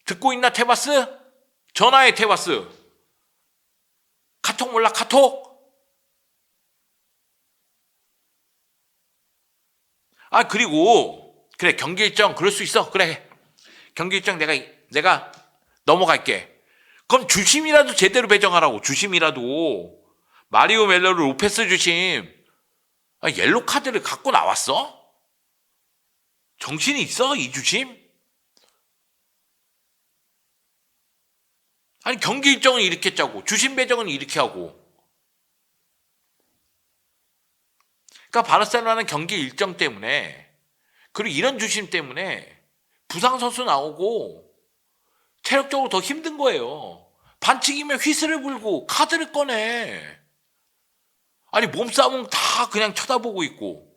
Speaker 1: 듣고 있나 테바스? 전화해 테바스. 카톡 몰라 카톡? 아 그리고 그래 경기 일정 그럴 수 있어. 그래 경기 일정 내가 넘어갈게. 그럼 주심이라도 제대로 배정하라고. 주심이라도. 마리오 멜로르 로페스 주심. 아, 옐로 카드를 갖고 나왔어? 정신이 있어 이 주심? 아니 경기 일정은 이렇게 짜고 주심 배정은 이렇게 하고. 그러니까 바르셀로나는 경기 일정 때문에 그리고 이런 주심 때문에 부상 선수 나오고 체력적으로 더 힘든 거예요. 반칙이면 휘슬을 불고 카드를 꺼내. 아니 몸싸움 다 그냥 쳐다보고 있고.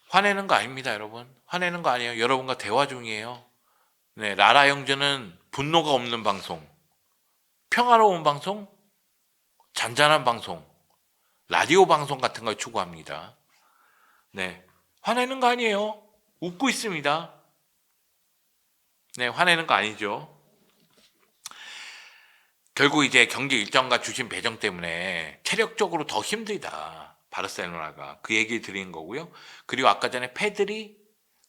Speaker 1: 화내는 거 아닙니다 여러분. 화내는 거 아니에요. 여러분과 대화 중이에요. 네, 라라 형제는 분노가 없는 방송, 평화로운 방송, 잔잔한 방송, 라디오 방송 같은 걸 추구합니다. 네, 화내는 거 아니에요. 웃고 있습니다. 네, 화내는 거 아니죠. 결국 이제 경기 일정과 주심 배정 때문에 체력적으로 더 힘들다. 바르셀로나가. 그 얘기를 드린 거고요. 그리고 아까 전에 페드리,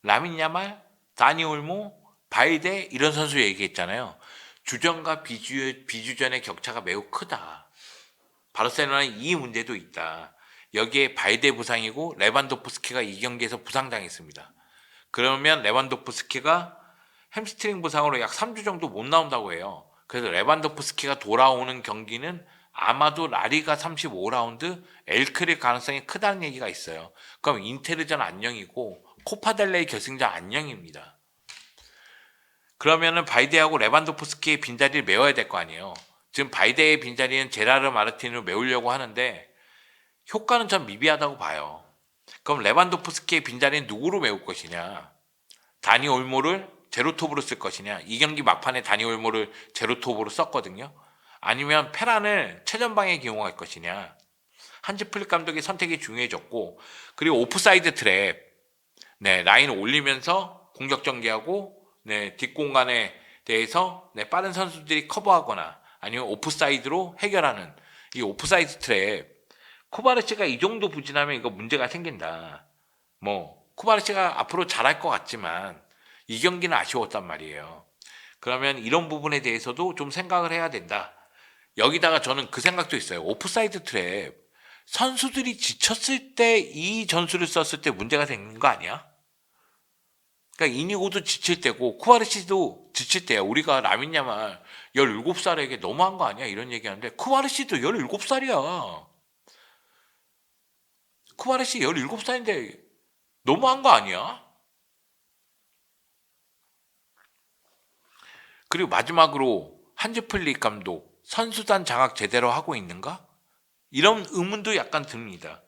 Speaker 1: 라민 야말, 다니 올모, 바이데 이런 선수 얘기했잖아요. 주전과 비주전의 격차가 매우 크다. 바르셀로나는 이 문제도 있다. 여기에 바이데 부상이고 레반도프스키가 이 경기에서 부상당했습니다. 그러면 레반도프스키가 햄스트링 부상으로 약 3주 정도 못 나온다고 해요. 그래서 레반도프스키가 돌아오는 경기는 아마도 라리가 35라운드 엘클일 가능성이 크다는 얘기가 있어요. 그럼 인테르전 안녕이고 코파델레이 결승전 안녕입니다. 그러면은 바이데하고 레반도프스키의 빈자리를 메워야 될 거 아니에요. 지금 바이데의 빈자리는 제라르 마르틴으로 메우려고 하는데 효과는 전 미비하다고 봐요. 그럼 레반도프스키의 빈자리는 누구로 메울 것이냐? 다니 올모를 제로톱으로 쓸 것이냐. 이 경기 막판에 다니 올모를 제로톱으로 썼거든요. 아니면 페란을 최전방에 기용할 것이냐. 한지 플릭 감독의 선택이 중요해졌고, 그리고 오프사이드 트랩, 네, 라인 올리면서 공격 전개하고, 네, 뒷공간에 대해서 네, 빠른 선수들이 커버하거나 아니면 오프사이드로 해결하는 이 오프사이드 트랩. 쿠바르치가 이 정도 부진하면 이거 문제가 생긴다. 뭐 쿠바르치가 앞으로 잘할 것 같지만 이 경기는 아쉬웠단 말이에요. 그러면 이런 부분에 대해서도 좀 생각을 해야 된다. 여기다가 저는 그 생각도 있어요. 오프사이드 트랩. 선수들이 지쳤을 때 이 전술을 썼을 때 문제가 생긴 거 아니야? 그러니까 이니고도 지칠 때고 쿠바르시도 지칠 때야. 우리가 라민 야말 17살에게 너무한 거 아니야? 이런 얘기하는데 쿠바르시도 17살이야. 쿠바르시 17살인데 너무한 거 아니야? 그리고 마지막으로 한지 플릭 감독 선수단 장악 제대로 하고 있는가? 이런 의문도 약간 듭니다.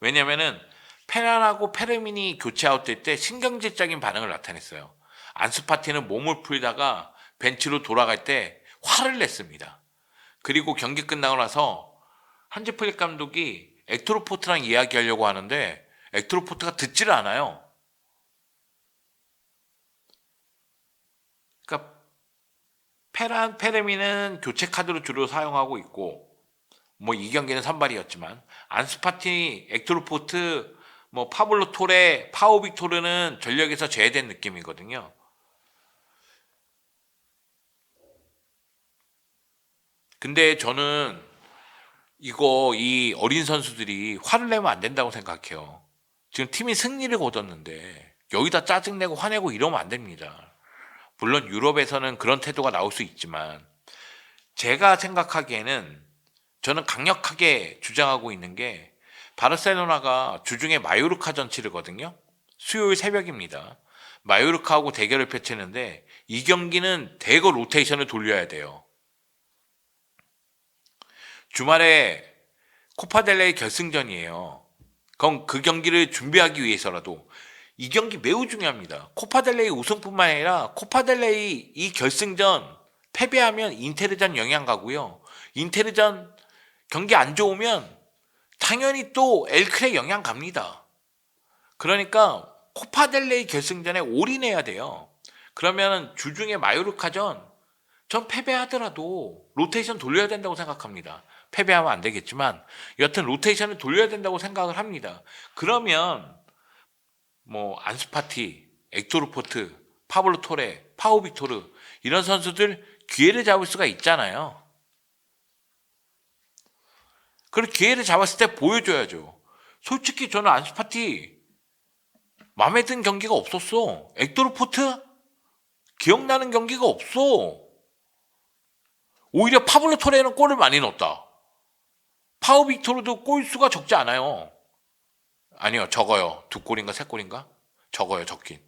Speaker 1: 왜냐면은 페란하고 페르민이 교체 아웃될 때 신경질적인 반응을 나타냈어요. 안수파티는 몸을 풀다가 벤치로 돌아갈 때 화를 냈습니다. 그리고 경기 끝나고 나서 한지 플릭 감독이 엑토르포트랑 이야기하려고 하는데 엑토르포트가 듣지를 않아요. 그러니까 페란, 페르민은 교체 카드로 주로 사용하고 있고 뭐 이 경기는 선발이었지만 안스파티, 엑토르포트, 뭐 파블로 토레, 파오빅토르는 전력에서 제외된 느낌이거든요. 근데 저는 이 어린 선수들이 화를 내면 안 된다고 생각해요. 지금 팀이 승리를 거뒀는데 여기다 짜증내고 화내고 이러면 안 됩니다. 물론 유럽에서는 그런 태도가 나올 수 있지만 제가 생각하기에는 저는 강력하게 주장하고 있는 게 바르셀로나가 주중에 마요르카전 치르거든요. 수요일 새벽입니다. 마요르카하고 대결을 펼치는데 이 경기는 대거 로테이션을 돌려야 돼요. 주말에 코파델레이 결승전이에요. 그럼 그 경기를 준비하기 위해서라도 이 경기 매우 중요합니다. 코파델레이 우승뿐만 아니라 코파델레이 이 결승전 패배하면 인테르전 영향 가고요. 인테르전 경기 안 좋으면 당연히 또 엘클에 영향 갑니다. 그러니까 코파델레이 결승전에 올인해야 돼요. 그러면 주중에 마요르카전 전 패배하더라도 로테이션 돌려야 된다고 생각합니다. 패배하면 안 되겠지만 여튼 로테이션을 돌려야 된다고 생각을 합니다. 그러면 뭐 안수파티, 엑토르포트, 파블로 토레, 파우 빅토르 이런 선수들 기회를 잡을 수가 있잖아요. 그리고 기회를 잡았을 때 보여줘야죠. 솔직히 저는 안수파티 마음에 든 경기가 없었어. 엑토르포트 기억나는 경기가 없어. 오히려 파블로 토레는 골을 많이 넣었다. 파우 빅토르도 골수가 적지 않아요. 아니요, 적어요. 2골인가 3골인가? 적어요, 적긴.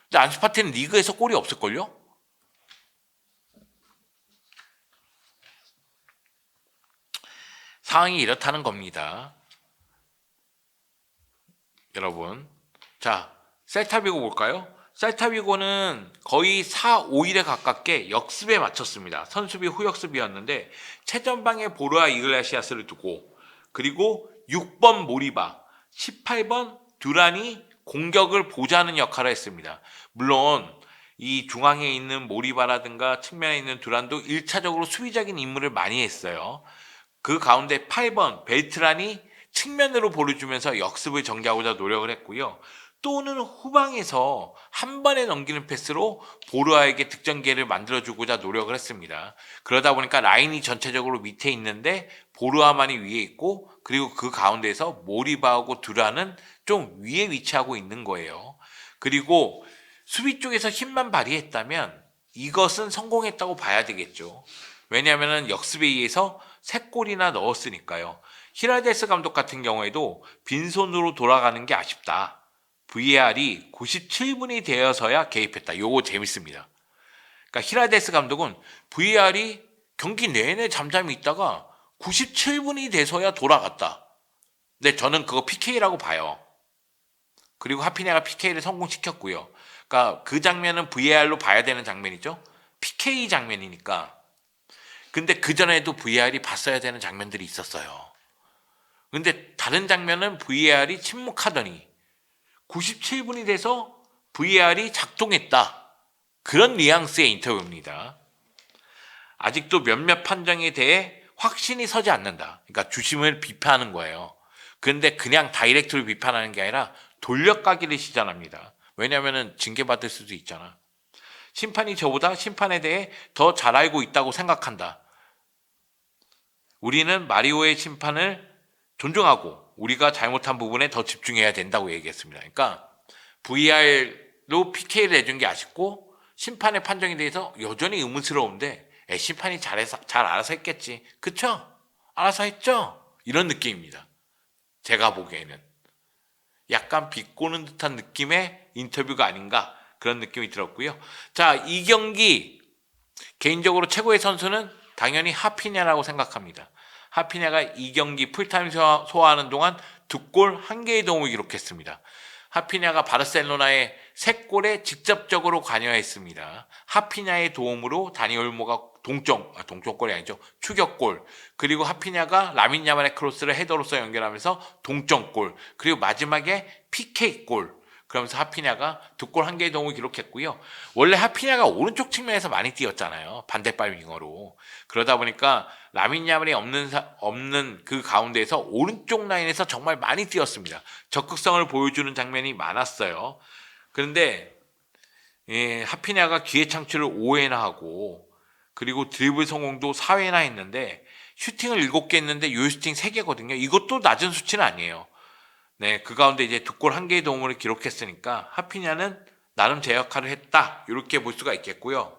Speaker 1: 근데 안수파티는 리그에서 골이 없을걸요? 상황이 이렇다는 겁니다. 여러분. 자, 셀타비고 볼까요? 셀타비고는 거의 4, 5일에 가깝게 역습에 맞췄습니다. 선수비 후역습이었는데 최전방에 보르아 이글레시아스를 두고 그리고 6번 모리바, 18번 두란이 공격을 보좌하는 역할을 했습니다. 물론 이 중앙에 있는 모리바라든가 측면에 있는 두란도 1차적으로 수비적인 임무를 많이 했어요. 그 가운데 8번 벨트란이 측면으로 볼을 주면서 역습을 전개하고자 노력을 했고요. 또는 후방에서 한 번에 넘기는 패스로 보르아에게 득점 기회를 만들어주고자 노력을 했습니다. 그러다 보니까 라인이 전체적으로 밑에 있는데 보르아만이 위에 있고 그리고 그 가운데에서 모리바하고 두라는 좀 위에 위치하고 있는 거예요. 그리고 수비 쪽에서 힘만 발휘했다면 이것은 성공했다고 봐야 되겠죠. 왜냐하면 역습에 의해서 3골이나 넣었으니까요. 히라데스 감독 같은 경우에도 빈손으로 돌아가는 게 아쉽다. VAR이 97분이 되어서야 개입했다. 요거 재밌습니다. 그러니까 히라데스 감독은 VAR이 경기 내내 잠잠히 있다가 97분이 돼서야 돌아갔다. 근데 저는 그거 PK라고 봐요. 그리고 하피냐가 PK를 성공시켰고요. 그러니까 그 장면은 VAR로 봐야 되는 장면이죠. PK 장면이니까. 근데 그전에도 VAR이 봤어야 되는 장면들이 있었어요. 근데 다른 장면은 VAR이 침묵하더니 97분이 돼서 VAR이 작동했다. 그런 뉘앙스의 인터뷰입니다. 아직도 몇몇 판정에 대해 확신이 서지 않는다. 그러니까 주심을 비판하는 거예요. 그런데 그냥 다이렉트로 비판하는 게 아니라 돌려까기를 시전합니다. 왜냐하면 징계받을 수도 있잖아. 심판이 저보다 심판에 대해 더 잘 알고 있다고 생각한다. 우리는 마리오의 심판을 존중하고 우리가 잘못한 부분에 더 집중해야 된다고 얘기했습니다. 그러니까 VR로 PK를 내준 게 아쉽고 심판의 판정에 대해서 여전히 의문스러운데 심판이 잘 알아서 했겠지. 그쵸? 알아서 했죠? 이런 느낌입니다. 제가 보기에는. 약간 비꼬는 듯한 느낌의 인터뷰가 아닌가 그런 느낌이 들었고요. 자, 이 경기 개인적으로 최고의 선수는 당연히 하피냐라고 생각합니다. 하피냐가 이 경기 풀타임 소화하는 동안 2골 1개의 도움을 기록했습니다. 하피냐가 바르셀로나의 3골에 직접적으로 관여했습니다. 하피냐의 도움으로 다니 올모가 동점골이 아니죠. 추격골. 그리고 하피냐가 라민 야말의 크로스를 헤더로서 연결하면서 동점골. 그리고 마지막에 PK골. 그러면서 하피냐가 2골 1개의 도움을 기록했고요. 원래 하피냐가 오른쪽 측면에서 많이 뛰었잖아요. 반대발 윙어로. 그러다 보니까 라민 야말이 없는 그 가운데에서 오른쪽 라인에서 정말 많이 뛰었습니다. 적극성을 보여주는 장면이 많았어요. 그런데 하피냐가 기회 창출을 5회나 하고 그리고 드리블 성공도 4회나 했는데 슈팅을 7개 했는데 요슈팅 3개거든요. 이것도 낮은 수치는 아니에요. 네, 그 가운데 이제 2골 1개의 도움을 기록했으니까 하피냐는 나름 제 역할을 했다. 이렇게 볼 수가 있겠고요.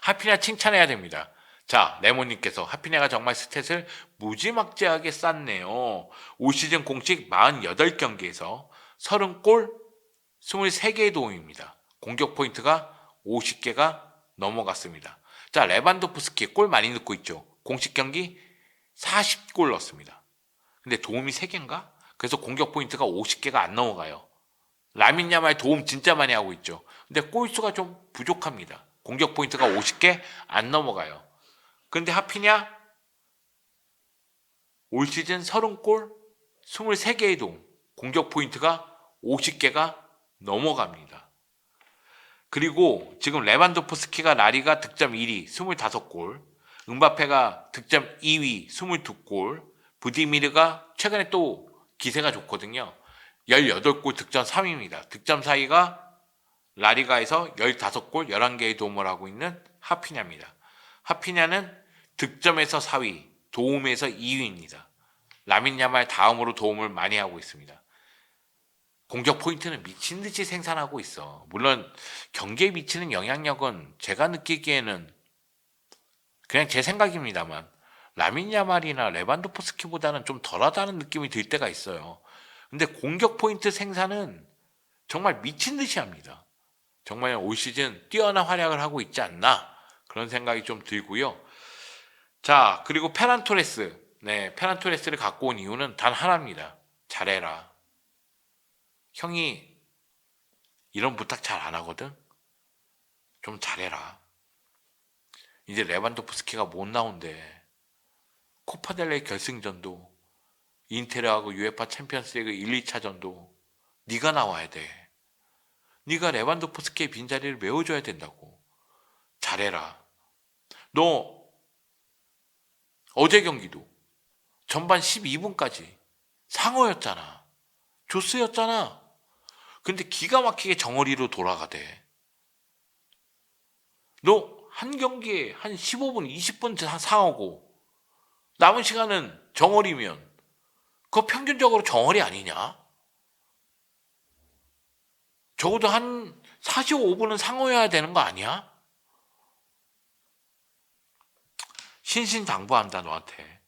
Speaker 1: 하피냐 칭찬해야 됩니다. 자, 레몬님께서 하피냐가 정말 스탯을 무지막지하게 쌌네요. 올 시즌 공식 48경기에서 30골 23개의 도움입니다. 공격 포인트가 50개가 넘어갔습니다. 자, 레반도프스키 골 많이 넣고 있죠. 공식 경기 40골 넣었습니다. 근데 도움이 3개인가? 그래서 공격 포인트가 50개가 안 넘어가요. 라민 야말 도움 진짜 많이 하고 있죠. 근데 골수가 좀 부족합니다. 공격 포인트가 50개 안 넘어가요. 근데 하피냐 올 시즌 30골 23개의 도움, 공격 포인트가 50개가 넘어갑니다. 그리고 지금 레반도프스키가 라리가 득점 1위 25골, 음바페가 득점 2위 22골, 부디미르가 최근에 또 기세가 좋거든요. 18골 득점 3위입니다. 득점 사이가 라리가에서 15골 11개의 도움을 하고 있는 하피냐입니다. 하피냐는 득점에서 4위, 도움에서 2위입니다. 라민 야말 다음으로 도움을 많이 하고 있습니다. 공격 포인트는 미친 듯이 생산하고 있어. 물론 경기에 미치는 영향력은 제가 느끼기에는 그냥 제 생각입니다만 라민 야말이나 레반도프스키보다는 좀 덜하다는 느낌이 들 때가 있어요. 근데 공격 포인트 생산은 정말 미친 듯이 합니다. 정말 올 시즌 뛰어난 활약을 하고 있지 않나 그런 생각이 좀 들고요. 자, 그리고 페란 토레스. 네, 페란 토레스를 갖고 온 이유는 단 하나입니다. 잘해라. 형이 이런 부탁 잘 안 하거든? 좀 잘해라. 이제 레반도프스키가 못 나온대. 코파델레이 결승전도 인테르하고 UEFA 챔피언스리그 1, 2차전도 네가 나와야 돼. 네가 레반도프스키의 빈자리를 메워줘야 된다고. 잘해라. 너 어제 경기도 전반 12분까지 상어였잖아. 조스였잖아. 근데 기가 막히게 정어리로 돌아가대. 너 한 경기에 한 15분, 20분 상어고 남은 시간은 정어리면 그거 평균적으로 정어리 아니냐? 적어도 한 45분은 상어여야 되는 거 아니야? 신신당부한다 너한테.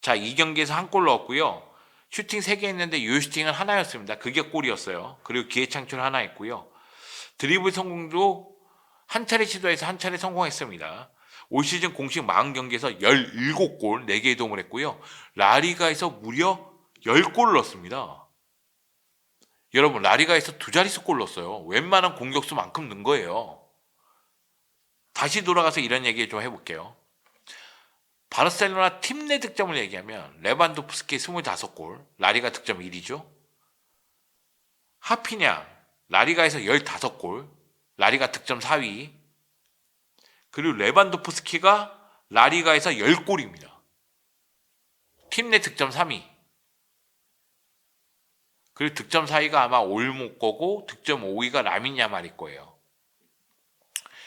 Speaker 1: 자, 이 경기에서 한 골 넣었고요. 슈팅 3개 했는데 유효 슈팅은 하나였습니다. 그게 골이었어요. 그리고 기회 창출 하나 했고요. 드리블 성공도 한 차례 시도해서 한 차례 성공했습니다. 올 시즌 공식 40경기에서 17골 4개의 도움을 했고요. 라리가에서 무려 10골을 넣었습니다. 여러분, 라리가에서 두 자릿수 골 넣었어요. 웬만한 공격수만큼 넣은 거예요. 다시 돌아가서 이런 얘기 좀 해볼게요. 바르셀로나 팀 내 득점을 얘기하면 레반도프스키 25골, 라리가 득점 1위죠. 하피냐, 라리가에서 15골, 라리가 득점 4위. 그리고 레반도프스키가 라리가에서 10골입니다. 팀 내 득점 3위. 그리고 득점 4위가 아마 올목 거고 득점 5위가 라민 야말일 거예요.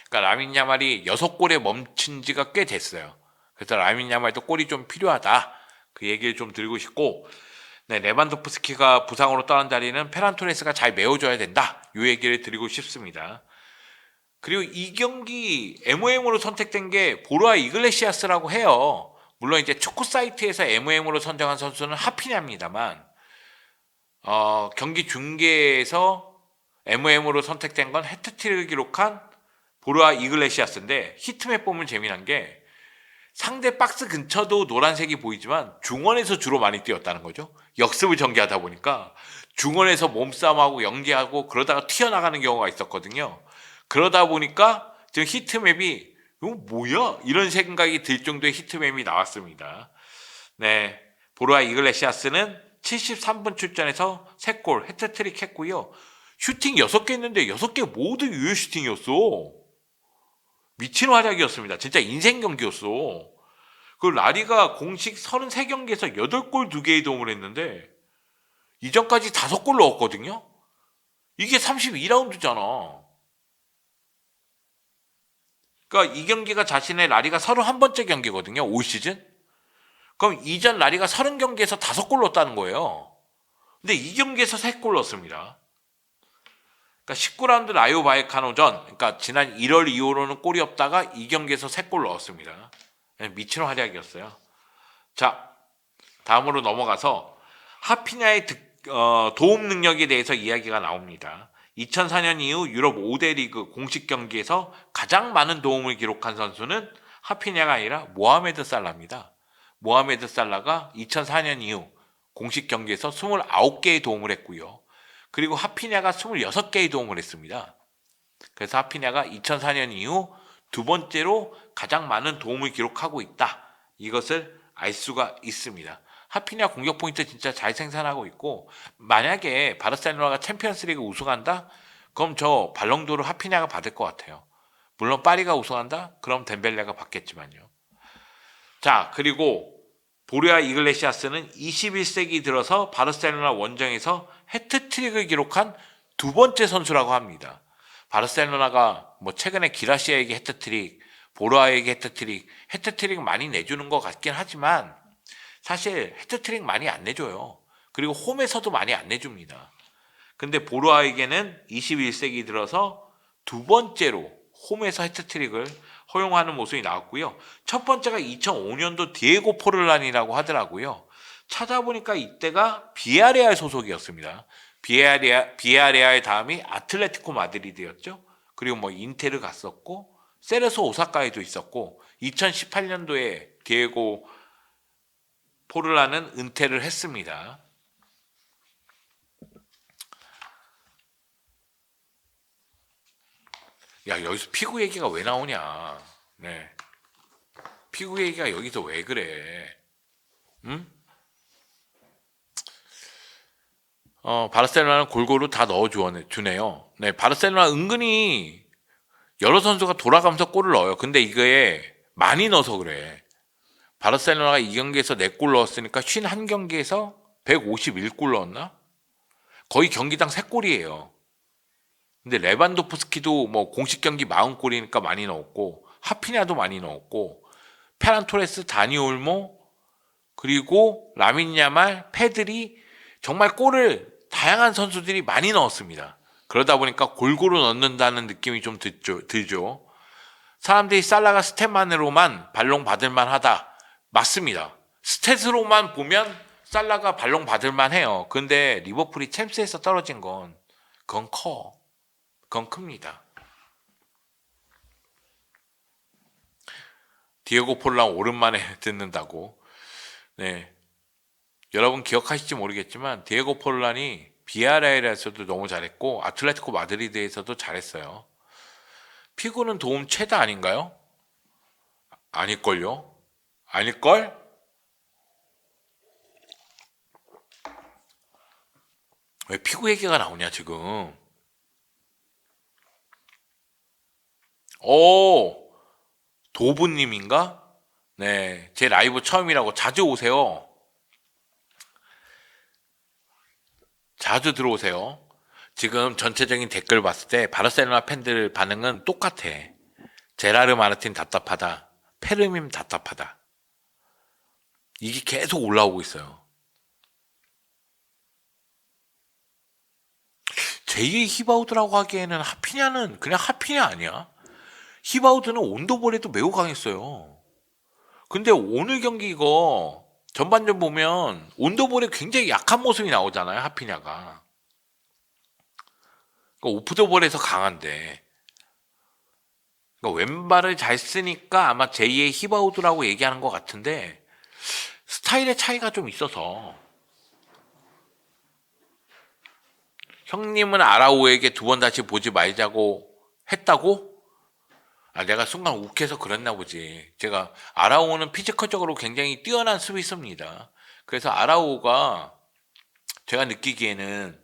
Speaker 1: 그러니까 라민 야말이 6골에 멈춘 지가 꽤 됐어요. 그래서 라민 야말도 골이 좀 필요하다. 그 얘기를 좀 드리고 싶고, 네, 레반도프스키가 부상으로 떠난 자리는 페란 토레스가 잘 메워줘야 된다. 이 얘기를 드리고 싶습니다. 그리고 이 경기 MOM으로 선택된 게 보르아 이글레시아스라고 해요. 물론 이제 축구 사이트에서 MOM으로 선정한 선수는 하피냐입니다만, 경기 중계에서 MOM으로 선택된 건 해트트릭을 기록한 보르아 이글레시아스인데, 히트맵 보면 재미난 게 상대 박스 근처도 노란색이 보이지만 중원에서 주로 많이 뛰었다는 거죠. 역습을 전개하다 보니까 중원에서 몸싸움하고 연계하고 그러다가 튀어나가는 경우가 있었거든요. 그러다 보니까 지금 히트맵이 이거 뭐야? 이런 생각이 들 정도의 히트맵이 나왔습니다. 네, 보르아 이글레시아스는 73분 출전해서 3골 해트트릭 했고요. 슈팅 6개 했는데 6개 모두 유효 슈팅이었어. 미친 활약이었습니다. 진짜 인생 경기였어. 그 라리가 공식 33경기에서 8골 2개의 도움을 했는데 이전까지 5골 넣었거든요. 이게 32라운드잖아. 그러니까 이 경기가 자신의 라리가 31번째 경기거든요. 올 시즌. 그럼 이전 라리가 30경기에서 5골 넣었다는 거예요. 근데 이 경기에서 3골 넣었습니다. 그러니까 19라운드 라이오 바이카노전, 그러니까 지난 1월 이후로는 골이 없다가 이 경기에서 3골 넣었습니다. 미친 활약이었어요. 자, 다음으로 넘어가서 하피냐의 도움 능력에 대해서 이야기가 나옵니다. 2004년 이후 유럽 5대 리그 공식 경기에서 가장 많은 도움을 기록한 선수는 하피냐가 아니라 모하메드 살라입니다. 모하메드 살라가 2004년 이후 공식 경기에서 29개의 도움을 했고요. 그리고 하피냐가 26개의 도움을 했습니다. 그래서 하피냐가 2004년 이후 두 번째로 가장 많은 도움을 기록하고 있다. 이것을 알 수가 있습니다. 하피냐 공격 포인트 진짜 잘 생산하고 있고, 만약에 바르셀로나가 챔피언스리그 우승한다? 그럼 저 발롱도르 하피냐가 받을 것 같아요. 물론 파리가 우승한다? 그럼 덴벨레가 받겠지만요. 자, 그리고 보르야 이글레시아스는 21세기 들어서 바르셀로나 원정에서 해트트릭을 기록한 두 번째 선수라고 합니다. 바르셀로나가 뭐 최근에 기라시아에게 해트트릭, 보르아에게 해트트릭 많이 내주는 것 같긴 하지만 사실 해트트릭 많이 안 내줘요. 그리고 홈에서도 많이 안 내줍니다. 근데 보르아에게는 21세기 들어서 두 번째로 홈에서 해트트릭을 허용하는 모습이 나왔고요. 첫 번째가 2005년도 디에고 포르란이라고 하더라고요. 찾아보니까 이때가 비아레알 소속이었습니다. 비아레알 다음이 아틀레티코 마드리드였죠. 그리고 뭐 인테르 갔었고 세레소 오사카에도 있었고 2018년도에 디에고 포르란은 은퇴를 했습니다. 야, 여기서 피구 얘기가 왜 나오냐? 네. 피구 얘기가 여기서 왜 그래? 응? 바르셀로나는 골고루 다 넣어주네요. 네, 바르셀로나 은근히 여러 선수가 돌아가면서 골을 넣어요. 근데 이게 많이 넣어서 그래. 바르셀로나가 이 경기에서 4골 넣었으니까 51경기에서 151골 넣었나? 거의 경기당 3골이에요. 근데 레반도프스키도 뭐 공식 경기 40골이니까 많이 넣었고, 하피냐도 많이 넣었고, 페란 토레스, 다니 올모, 그리고 라민 야말, 페드리, 정말 골을 다양한 선수들이 많이 넣었습니다. 그러다 보니까 골고루 넣는다는 느낌이 좀 들죠. 사람들이 살라가 스탯만으로만 발롱 받을만 하다. 맞습니다. 스탯으로만 보면 살라가 발롱 받을만 해요. 근데 리버풀이 챔스에서 떨어진 건 그건 그건 큽니다. 디에고 폴랑 오랜만에 듣는다고. 네. 여러분 기억하실지 모르겠지만 디에고 폴란이 비아레알에서도 너무 잘했고 아틀레티코 마드리드에서도 잘했어요. 피구는 도움 최다 아닌가요? 아닐걸요? 아닐걸? 왜 피구 얘기가 나오냐 지금? 오, 도부님인가? 네, 제 라이브 처음이라고 자주 오세요. 자주 들어오세요. 지금 전체적인 댓글 봤을 때 바르셀로나 팬들 반응은 똑같아. 제라르 마르틴 답답하다. 페르민 답답하다. 이게 계속 올라오고 있어요. 제2의 히바우드라고 하기에는 하피냐는 그냥 하피냐 아니야? 히바우드는 온도볼에도 매우 강했어요. 근데 오늘 경기 이거 전반전 보면 온도볼에 굉장히 약한 모습이 나오잖아요. 하피냐가. 그러니까 오프더볼에서 강한데. 그러니까 왼발을 잘 쓰니까 아마 제2의 히바우드라고 얘기하는 것 같은데 스타일의 차이가 좀 있어서 형님은 아라오에게 두 번 다시 보지 말자고 했다고? 아, 내가 순간 욱해서 그랬나 보지. 제가 아라오는 피지컬적으로 굉장히 뛰어난 수비수입니다. 그래서 아라오가 제가 느끼기에는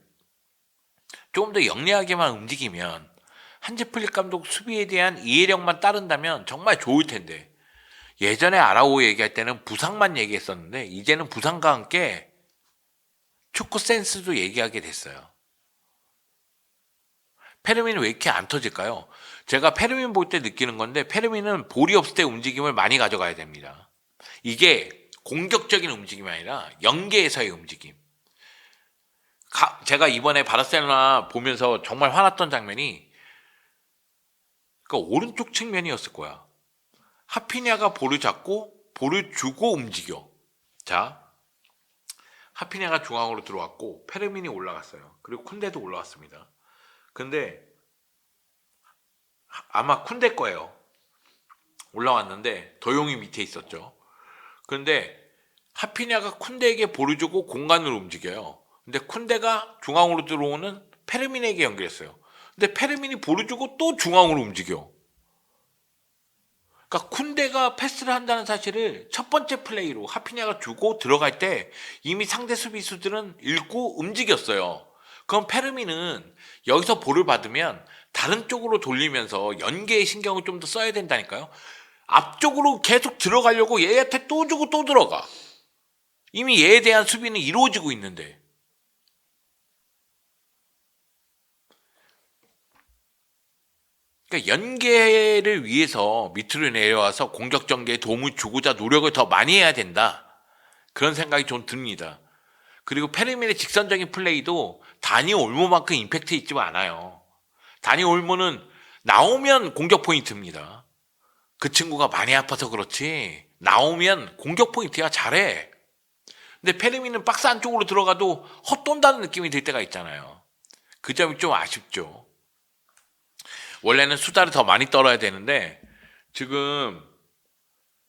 Speaker 1: 조금 더 영리하게만 움직이면 한지 플릭 감독 수비에 대한 이해력만 따른다면 정말 좋을 텐데 예전에 아라오 얘기할 때는 부상만 얘기했었는데 이제는 부상과 함께 축구 센스도 얘기하게 됐어요. 페르민은 왜 이렇게 안 터질까요? 제가 페르민 볼 때 느끼는 건데 페르민은 볼이 없을 때 움직임을 많이 가져가야 됩니다. 이게 공격적인 움직임이 아니라 연계에서의 움직임. 제가 이번에 바르셀로나 보면서 정말 화났던 장면이 그 오른쪽 측면이었을 거야. 하피냐가 볼을 잡고 볼을 주고 움직여. 자, 하피냐가 중앙으로 들어왔고 페르민이 올라갔어요. 그리고 쿤데도 올라왔습니다. 근데 아마 쿤데 거예요. 올라왔는데 도용이 밑에 있었죠. 근데 하피냐가 쿤데에게 볼을 주고 공간을 움직여요. 근데 쿤데가 중앙으로 들어오는 페르민에게 연결했어요. 근데 페르민이 볼을 주고 또 중앙으로 움직여. 그러니까 쿤데가 패스를 한다는 사실을 첫 번째 플레이로 하피냐가 주고 들어갈 때 이미 상대 수비수들은 읽고 움직였어요. 그럼 페르민은 여기서 볼을 받으면 다른 쪽으로 돌리면서 연계의 신경을 좀 더 써야 된다니까요. 앞쪽으로 계속 들어가려고 얘한테 또 주고 또 들어가. 이미 얘에 대한 수비는 이루어지고 있는데. 그러니까 연계를 위해서 밑으로 내려와서 공격 전개에 도움을 주고자 노력을 더 많이 해야 된다. 그런 생각이 좀 듭니다. 그리고 페르민의 직선적인 플레이도 다니 올모만큼 임팩트 있지만 않아요. 다니 올모는 나오면 공격 포인트입니다. 그 친구가 많이 아파서 그렇지 나오면 공격 포인트야. 잘해. 근데 페르민은 박스 안쪽으로 들어가도 헛돈다는 느낌이 들 때가 있잖아요. 그 점이 좀 아쉽죠. 원래는 수다를 더 많이 떨어야 되는데 지금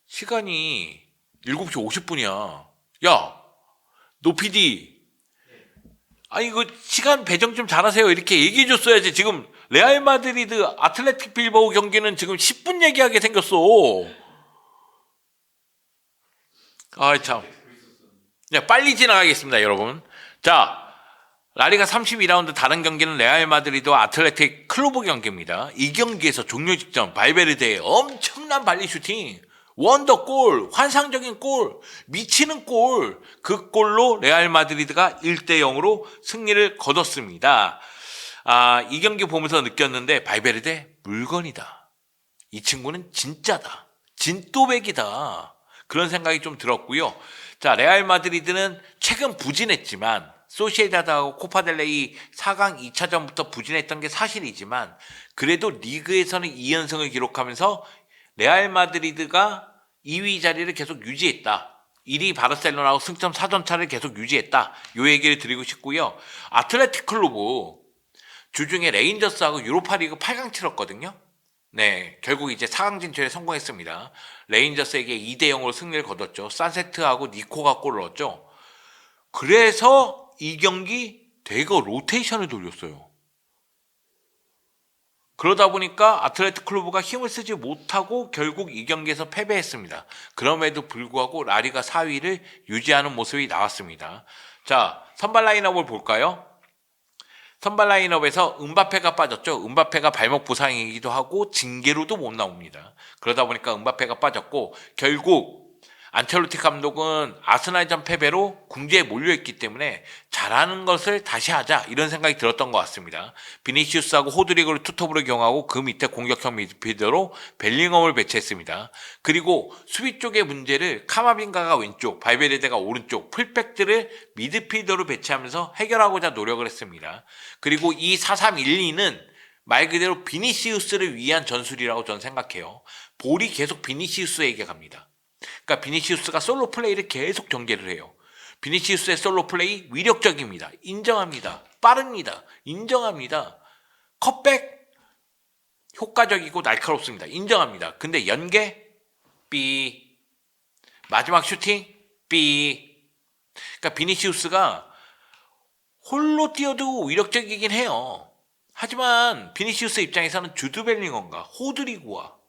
Speaker 1: 시간이 7시 50분이야. 야, 노 PD. 아니 이거 시간 배정 좀 잘하세요. 이렇게 얘기해 줬어야지. 지금 레알 마드리드 아틀레틱 빌바오 경기는 지금 10분 얘기하게 생겼어. 아 참. 네, 빨리 지나가겠습니다, 여러분. 자, 라리가 32라운드 다른 경기는 레알 마드리드와 아틀레틱 클로브 경기입니다. 이 경기에서 종료 직전 발베르데의 엄청난 발리 슈팅, 원더골, 환상적인 골, 미치는 골, 그 골로 레알 마드리드가 1대0으로 승리를 거뒀습니다. 이 경기 보면서 느꼈는데 발베르데 물건이다. 이 친구는 진짜다. 진또백이다. 그런 생각이 좀 들었고요. 자, 레알 마드리드는 최근 부진했지만 소시에다드하고 코파델레이 4강 2차전부터 부진했던 게 사실이지만 그래도 리그에서는 2연승을 기록하면서 레알 마드리드가 2위 자리를 계속 유지했다. 1위 바르셀로나하고 승점 4점 차를 계속 유지했다. 요 얘기를 드리고 싶고요. 아틀레틱 클로브 주중에 레인저스하고 유로파리그 8강 치렀거든요. 네, 결국 이제 4강 진출에 성공했습니다. 레인저스에게 2대0으로 승리를 거뒀죠. 산세트하고 니코가 골을 넣었죠. 그래서 이 경기 대거 로테이션을 돌렸어요. 그러다 보니까 아틀레틱 클로브가 힘을 쓰지 못하고 결국 이 경기에서 패배했습니다. 그럼에도 불구하고 라리가 4위를 유지하는 모습이 나왔습니다. 자, 선발 라인업을 볼까요? 선발 라인업에서 음바페가 빠졌죠. 음바페가 발목 부상이기도 하고 징계로도 못 나옵니다. 그러다 보니까 음바페가 빠졌고 결국 안첼로티 감독은 아스날전 패배로 궁지에 몰려있기 때문에 잘하는 것을 다시 하자 이런 생각이 들었던 것 같습니다. 비니시우스하고 호드리그를 투톱으로 이용하고 그 밑에 공격형 미드필더로 벨링엄을 배치했습니다. 그리고 수비 쪽의 문제를 카마빈가가 왼쪽, 발베르데가 오른쪽, 풀백들을 미드필더로 배치하면서 해결하고자 노력을 했습니다. 그리고 이 4-3-1-2는 말 그대로 비니시우스를 위한 전술이라고 저는 생각해요. 볼이 계속 비니시우스에게 갑니다. 그러니까 비니시우스가 솔로 플레이를 계속 전개를 해요. 비니시우스의 솔로 플레이 위력적입니다. 인정합니다. 빠릅니다. 인정합니다. 컷백 효과적이고 날카롭습니다. 인정합니다. 근데 연계 삐 마지막 슈팅 삐 그러니까 비니시우스가 홀로 뛰어도 위력적이긴 해요. 하지만 비니시우스 입장에서는 주드 벨링엄과 호드리구와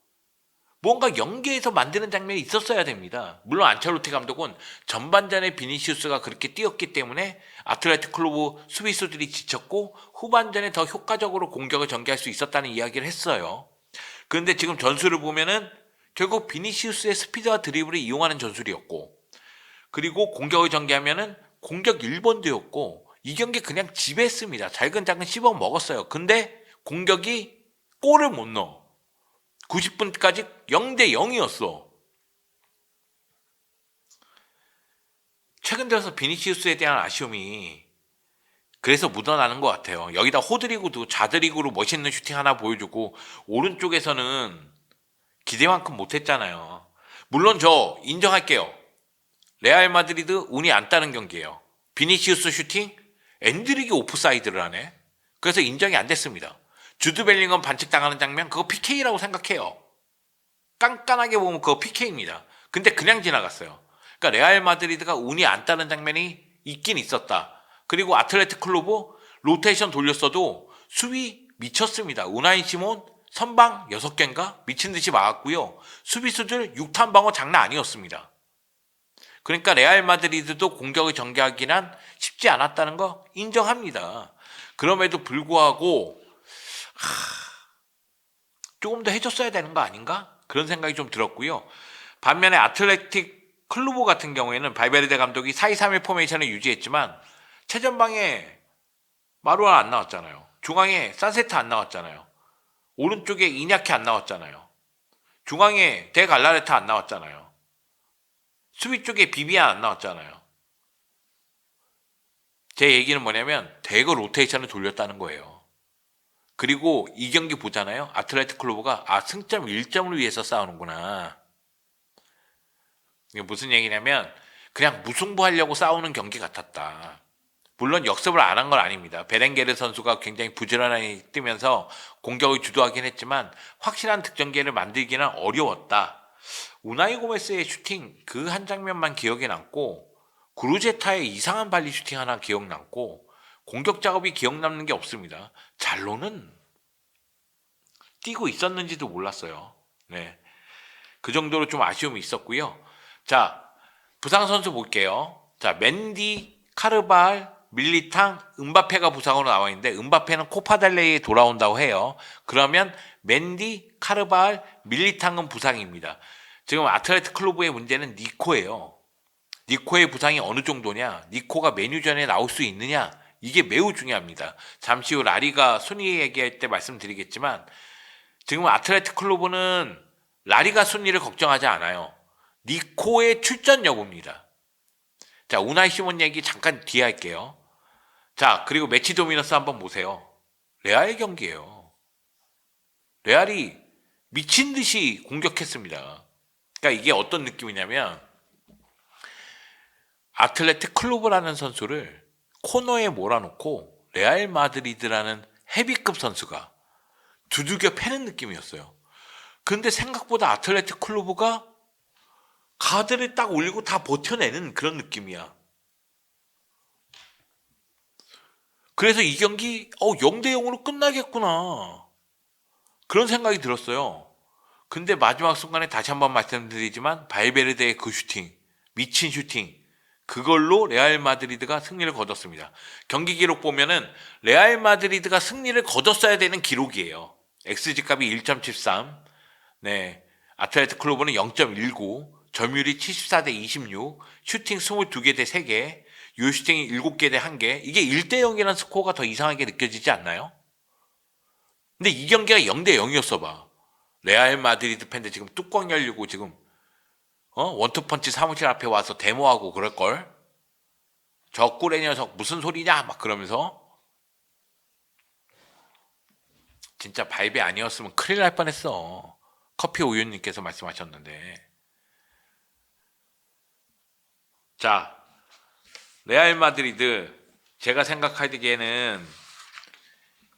Speaker 1: 뭔가 연계해서 만드는 장면이 있었어야 됩니다. 물론 안첼로티 감독은 전반전에 비니시우스가 그렇게 뛰었기 때문에 아틀레틱 클로브 수비수들이 지쳤고 후반전에 더 효과적으로 공격을 전개할 수 있었다는 이야기를 했어요. 그런데 지금 전술을 보면은 결국 비니시우스의 스피드와 드리블을 이용하는 전술이었고 그리고 공격을 전개하면은 공격 1번도였고 이 경기 그냥 지배했습니다. 잘근잘근 씹어 먹었어요. 근데 공격이 골을 못 넣어. 90분까지 0대0이었어. 최근 들어서 비니시우스에 대한 아쉬움이 그래서 묻어나는 것 같아요. 여기다 호드리고도 좌드리그로 멋있는 슈팅 하나 보여주고 오른쪽에서는 기대만큼 못했잖아요. 물론 저 인정할게요. 레알 마드리드 운이 안 따는 경기예요. 비니시우스 슈팅, 엔드릭이 오프사이드를 하네. 그래서 인정이 안 됐습니다. 주드 벨링엄 반칙 당하는 장면 그거 PK라고 생각해요. 깐깐하게 보면 그거 PK입니다. 근데 그냥 지나갔어요. 그러니까 레알 마드리드가 운이 안 따는 장면이 있긴 있었다. 그리고 아틀레틱 클로브 로테이션 돌렸어도 수비 미쳤습니다. 우나이 시몬 선방 6개인가 미친 듯이 막았고요. 수비수들 6탄 방어 장난 아니었습니다. 그러니까 레알 마드리드도 공격을 전개하기는 쉽지 않았다는 거 인정합니다. 그럼에도 불구하고 조금 더 해줬어야 되는 거 아닌가? 그런 생각이 좀 들었고요. 반면에 아틀레틱 클루브 같은 경우에는 발베르데 감독이 4-2-3-1 포메이션을 유지했지만 최전방에 마루아 안 나왔잖아요. 중앙에 사세타 안 나왔잖아요. 오른쪽에 이냐키 안 나왔잖아요. 중앙에 데갈라레타 안 나왔잖아요. 수비 쪽에 비비안 안 나왔잖아요. 제 얘기는 뭐냐면 대거 로테이션을 돌렸다는 거예요. 그리고 이 경기 보잖아요. 아틀레틱 클로브가 승점 1점을 위해서 싸우는구나. 이게 무슨 얘기냐면 그냥 무승부하려고 싸우는 경기 같았다. 물론 역습을 안 한 건 아닙니다. 베렌게르 선수가 굉장히 부지런하게 뛰면서 공격을 주도하긴 했지만 확실한 득점기회를 만들기는 어려웠다. 우나이 고메스의 슈팅 그 한 장면만 기억에 남고 구루제타의 이상한 발리 슈팅 하나 기억 남고 공격 작업이 기억 남는 게 없습니다. 잘로는 뛰고 있었는지도 몰랐어요. 네, 그 정도로 좀 아쉬움이 있었고요. 자, 부상 선수 볼게요. 자, 맨디, 카르발, 밀리탕, 음바페가 부상으로 나와 있는데 음바페는 코파델레이에 돌아온다고 해요. 그러면 맨디, 카르발, 밀리탕은 부상입니다. 지금 아틀레틱 클로브의 문제는 니코예요. 니코의 부상이 어느 정도냐, 니코가 메뉴전에 나올 수 있느냐, 이게 매우 중요합니다. 잠시 후 라리가 순위 얘기할 때 말씀드리겠지만 지금 아틀레틱 클로브는 라리가 순위를 걱정하지 않아요. 니코의 출전 여부입니다. 자, 우나이 시몬 얘기 잠깐 뒤에 할게요. 자, 그리고 매치 도미너스 한번 보세요. 레알 경기예요. 레알이 미친 듯이 공격했습니다. 그러니까 이게 어떤 느낌이냐면 아틀레틱 클로브라는 선수를 코너에 몰아놓고 레알 마드리드라는 헤비급 선수가 두들겨 패는 느낌이었어요. 근데 생각보다 아틀레틱 클로브가 가드를 딱 올리고 다 버텨내는 그런 느낌이야. 그래서 이 경기 0대0으로 끝나겠구나. 그런 생각이 들었어요. 근데 마지막 순간에 다시 한번 말씀드리지만 발베르데의 그 슈팅, 미친 슈팅, 그걸로 레알 마드리드가 승리를 거뒀습니다. 경기 기록 보면은 레알 마드리드가 승리를 거뒀어야 되는 기록이에요. XG값이 1.73, 네, 아틀레틱 클로브는 0.19, 점유율이 74대 26, 슈팅 22개 대 3개, 유효슈팅이 7개 대 1개. 이게 1대0이라는 스코어가 더 이상하게 느껴지지 않나요? 근데 이 경기가 0대 0이었어 봐. 레알 마드리드 팬들 지금 뚜껑 열리고 지금 원투펀치 사무실 앞에 와서 데모하고 그럴걸? 저 꿀의 녀석 무슨 소리냐 막 그러면서 진짜 발베 아니었으면 큰일 날 뻔했어. 커피 우유님께서 말씀하셨는데. 자, 레알 마드리드 제가 생각하기에는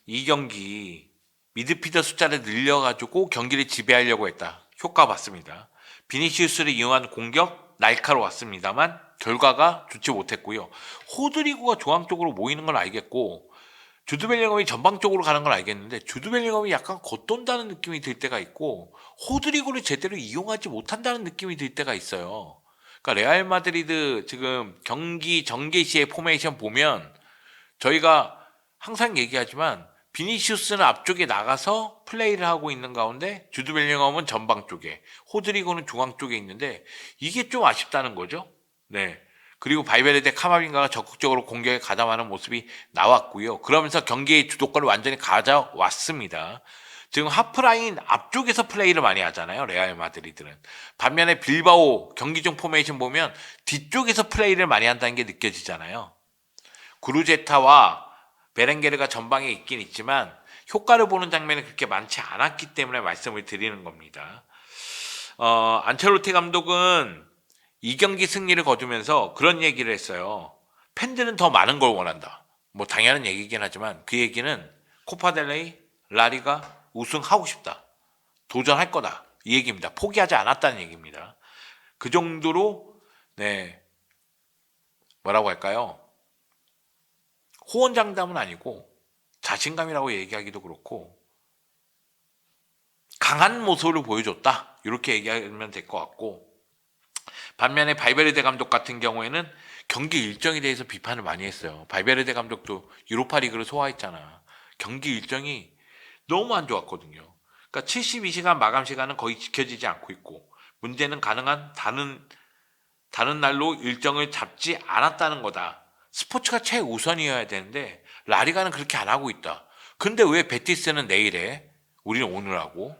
Speaker 1: 이 경기 미드필더 숫자를 늘려가지고 경기를 지배하려고 했다. 효과 봤습니다. 비니시우스를 이용한 공격 날카로웠습니다만 결과가 좋지 못했고요. 호드리고가 중앙 쪽으로 모이는 건 알겠고 주드 벨링엄이 전방 쪽으로 가는 건 알겠는데 주드 벨링엄이 약간 겉돈다는 느낌이 들 때가 있고 호드리고를 제대로 이용하지 못한다는 느낌이 들 때가 있어요. 그러니까 레알 마드리드 지금 경기 전개 시의 포메이션 보면 저희가 항상 얘기하지만 비니시우스는 앞쪽에 나가서 플레이를 하고 있는 가운데 주드 벨링엄은 전방 쪽에, 호드리고는 중앙 쪽에 있는데 이게 좀 아쉽다는 거죠. 네. 그리고 발베르데 카마빈가가 적극적으로 공격에 가담하는 모습이 나왔고요. 그러면서 경기의 주도권을 완전히 가져왔습니다. 지금 하프라인 앞쪽에서 플레이를 많이 하잖아요. 레알 마드리드는. 반면에 빌바오 경기 중 포메이션 보면 뒤쪽에서 플레이를 많이 한다는 게 느껴지잖아요. 구루제타와 베렌게르가 전방에 있긴 있지만 효과를 보는 장면이 그렇게 많지 않았기 때문에 말씀을 드리는 겁니다. 안첼로티 감독은 이 경기 승리를 거두면서 그런 얘기를 했어요. 팬들은 더 많은 걸 원한다. 뭐 당연한 얘기긴 하지만 그 얘기는 코파델레이, 라리가 우승하고 싶다. 도전할 거다. 이 얘기입니다. 포기하지 않았다는 얘기입니다. 그 정도로 네 뭐라고 할까요? 호언장담은 아니고 자신감이라고 얘기하기도 그렇고 강한 모습을 보여줬다. 이렇게 얘기하면 될 것 같고 반면에 발베르데 감독 같은 경우에는 경기 일정에 대해서 비판을 많이 했어요. 발베르데 감독도 유로파 리그를 소화했잖아. 경기 일정이 너무 안 좋았거든요. 그러니까 72시간 마감 시간은 거의 지켜지지 않고 있고 문제는 가능한 다른 날로 일정을 잡지 않았다는 거다. 스포츠가 최우선이어야 되는데 라리가는 그렇게 안 하고 있다. 근데 왜 베티스는 내일 해? 우리는 오늘 하고.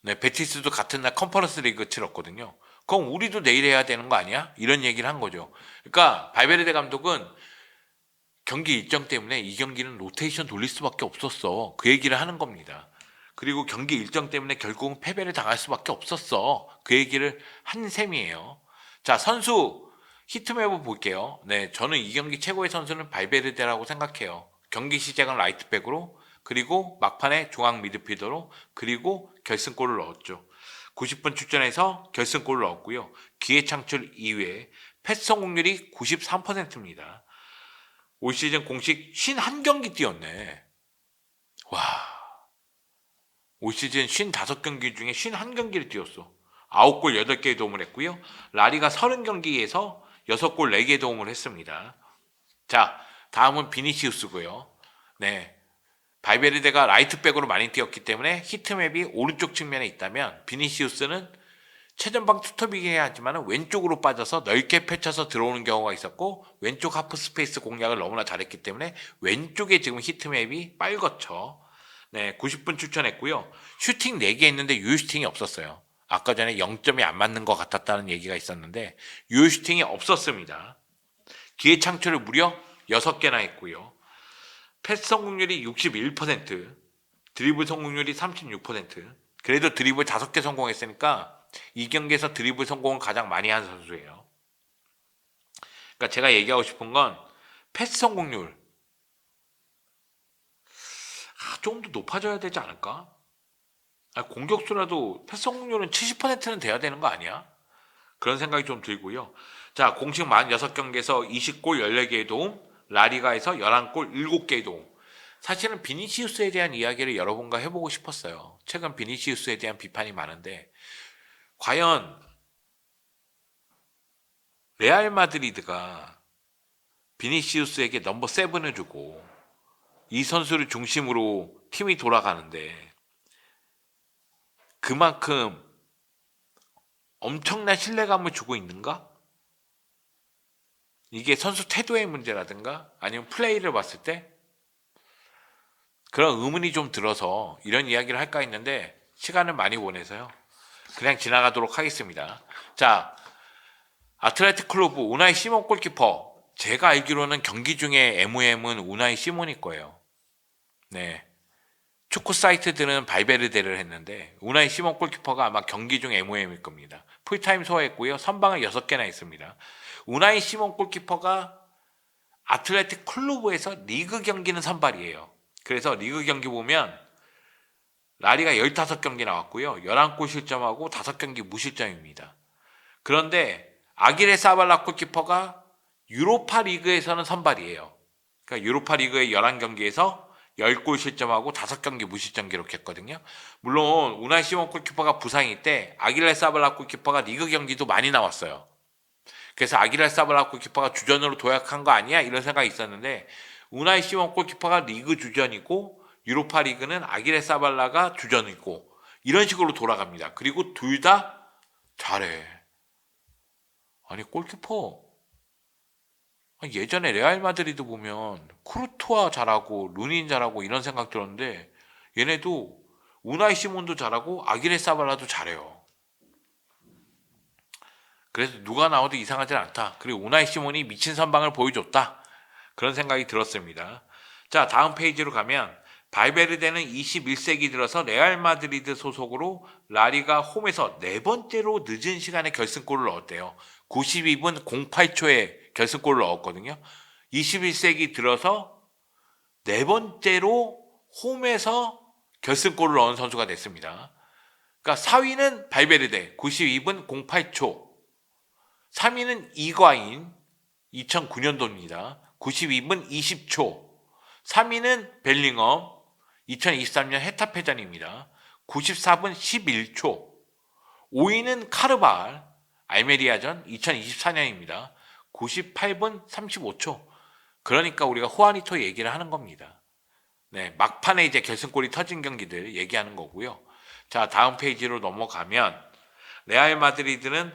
Speaker 1: 네, 베티스도 같은 날 컨퍼런스 리그 치렀거든요. 그럼 우리도 내일 해야 되는 거 아니야? 이런 얘기를 한 거죠. 그러니까 발베르데 감독은 경기 일정 때문에 이 경기는 로테이션 돌릴 수밖에 없었어. 그 얘기를 하는 겁니다. 그리고 경기 일정 때문에 결국은 패배를 당할 수밖에 없었어. 그 얘기를 한 셈이에요. 자, 선수 히트맵을 볼게요. 네, 저는 이 경기 최고의 선수는 발베르데라고 생각해요. 경기 시작은 라이트백으로, 그리고 막판에 중앙 미드필더로, 그리고 결승골을 넣었죠. 90분 출전해서 결승골을 넣었고요. 기회 창출 이후에 패스 성공률이 93%입니다. 올 시즌 공식 51경기 뛰었네. 와, 올 시즌 55경기 중에 51경기를 뛰었어. 9골 8개의 도움을 했고요. 라리가 30경기에서 6골 4개의 도움을 했습니다. 자, 다음은 비니시우스고요. 네, 발베르데가 라이트백으로 많이 뛰었기 때문에 히트맵이 오른쪽 측면에 있다면 비니시우스는 최전방 투톱이긴 하지만 왼쪽으로 빠져서 넓게 펼쳐서 들어오는 경우가 있었고 왼쪽 하프 스페이스 공략을 너무나 잘했기 때문에 왼쪽에 지금 히트맵이 빨갛죠. 네, 90분 출전했고요. 슈팅 4개 했는데 유효 슈팅이 없었어요. 아까 전에 0점이 안 맞는 것 같았다는 얘기가 있었는데 유효 슈팅이 없었습니다. 기회 창출을 무려 6개나 했고요. 패스 성공률이 61%, 드리블 성공률이 36%. 그래도 드리블 5개 성공했으니까 이 경기에서 드리블 성공을 가장 많이 한 선수예요. 그러니까 제가 얘기하고 싶은 건 패스 성공률 좀 더 높아져야 되지 않을까? 공격수라도 패스 성공률은 70%는 돼야 되는 거 아니야? 그런 생각이 좀 들고요. 자, 공식 46경기에서 20골 14개의 도움, 라리가에서 11골 7개의 도움. 사실은 비니시우스에 대한 이야기를 여러분과 해보고 싶었어요. 최근 비니시우스에 대한 비판이 많은데 과연 레알 마드리드가 비니시우스에게 넘버 7을 주고 이 선수를 중심으로 팀이 돌아가는데 그만큼 엄청난 신뢰감을 주고 있는가? 이게 선수 태도의 문제라든가 아니면 플레이를 봤을 때 그런 의문이 좀 들어서 이런 이야기를 할까 했는데 시간을 많이 보내서요. 그냥 지나가도록 하겠습니다. 자, 아틀레틱 클로브 우나이 시몬 골키퍼. 제가 알기로는 경기 중에 MOM은 우나이 시몬일 거예요. 네. 축구 사이트들은 발베르데를 했는데 우나이 시몬 골키퍼가 아마 경기 중 MOM일 겁니다. 풀타임 소화했고요. 선방을 6개나 했습니다. 우나이 시몬 골키퍼가 아틀레틱 클로브에서 리그 경기는 선발이에요. 그래서 리그 경기 보면 라리가 15경기 나왔고요. 11골 실점하고 5경기 무실점입니다. 그런데 아기레 사발라 골키퍼가 유로파 리그에서는 선발이에요. 그러니까 유로파 리그의 11경기에서 10골 실점하고 5경기 무실점 기록했거든요. 물론 우나이 시몬 골키퍼가 부상일 때 아기레 사발라 골키퍼가 리그 경기도 많이 나왔어요. 그래서 아기레 사발라 골키퍼가 주전으로 도약한 거 아니야? 이런 생각이 있었는데 우나이 시몬 골키퍼가 리그 주전이고 유로파 리그는 아기레 사발라가 주전이고 이런 식으로 돌아갑니다. 그리고 둘 다 잘해. 아니 골키퍼 예전에 레알 마드리드 보면 쿠르투아 잘하고 루닌 잘하고 이런 생각 들었는데 얘네도 우나이 시몬도 잘하고 아기레 사발라도 잘해요. 그래서 누가 나와도 이상하지 않다. 그리고 우나이 시몬이 미친 선방을 보여줬다. 그런 생각이 들었습니다. 자, 다음 페이지로 가면 발베르데는 21세기 들어서 레알 마드리드 소속으로 라리가 홈에서 네 번째로 늦은 시간에 결승골을 넣었대요. 92분 08초에 결승골을 넣었거든요. 21세기 들어서 네 번째로 홈에서 결승골을 넣은 선수가 됐습니다. 그러니까 4위는 발베르데 92분 08초, 3위는 이과인 2009년도입니다. 92분 20초, 3위는 벨링엄 2023년 헤타페전입니다. 94분 11초, 5위는 카르발 알메리아전 2024년입니다. 98분 35초. 그러니까 우리가 후아니토 얘기를 하는 겁니다. 네, 막판에 이제 결승골이 터진 경기들 얘기하는 거고요. 자, 다음 페이지로 넘어가면 레알 마드리드는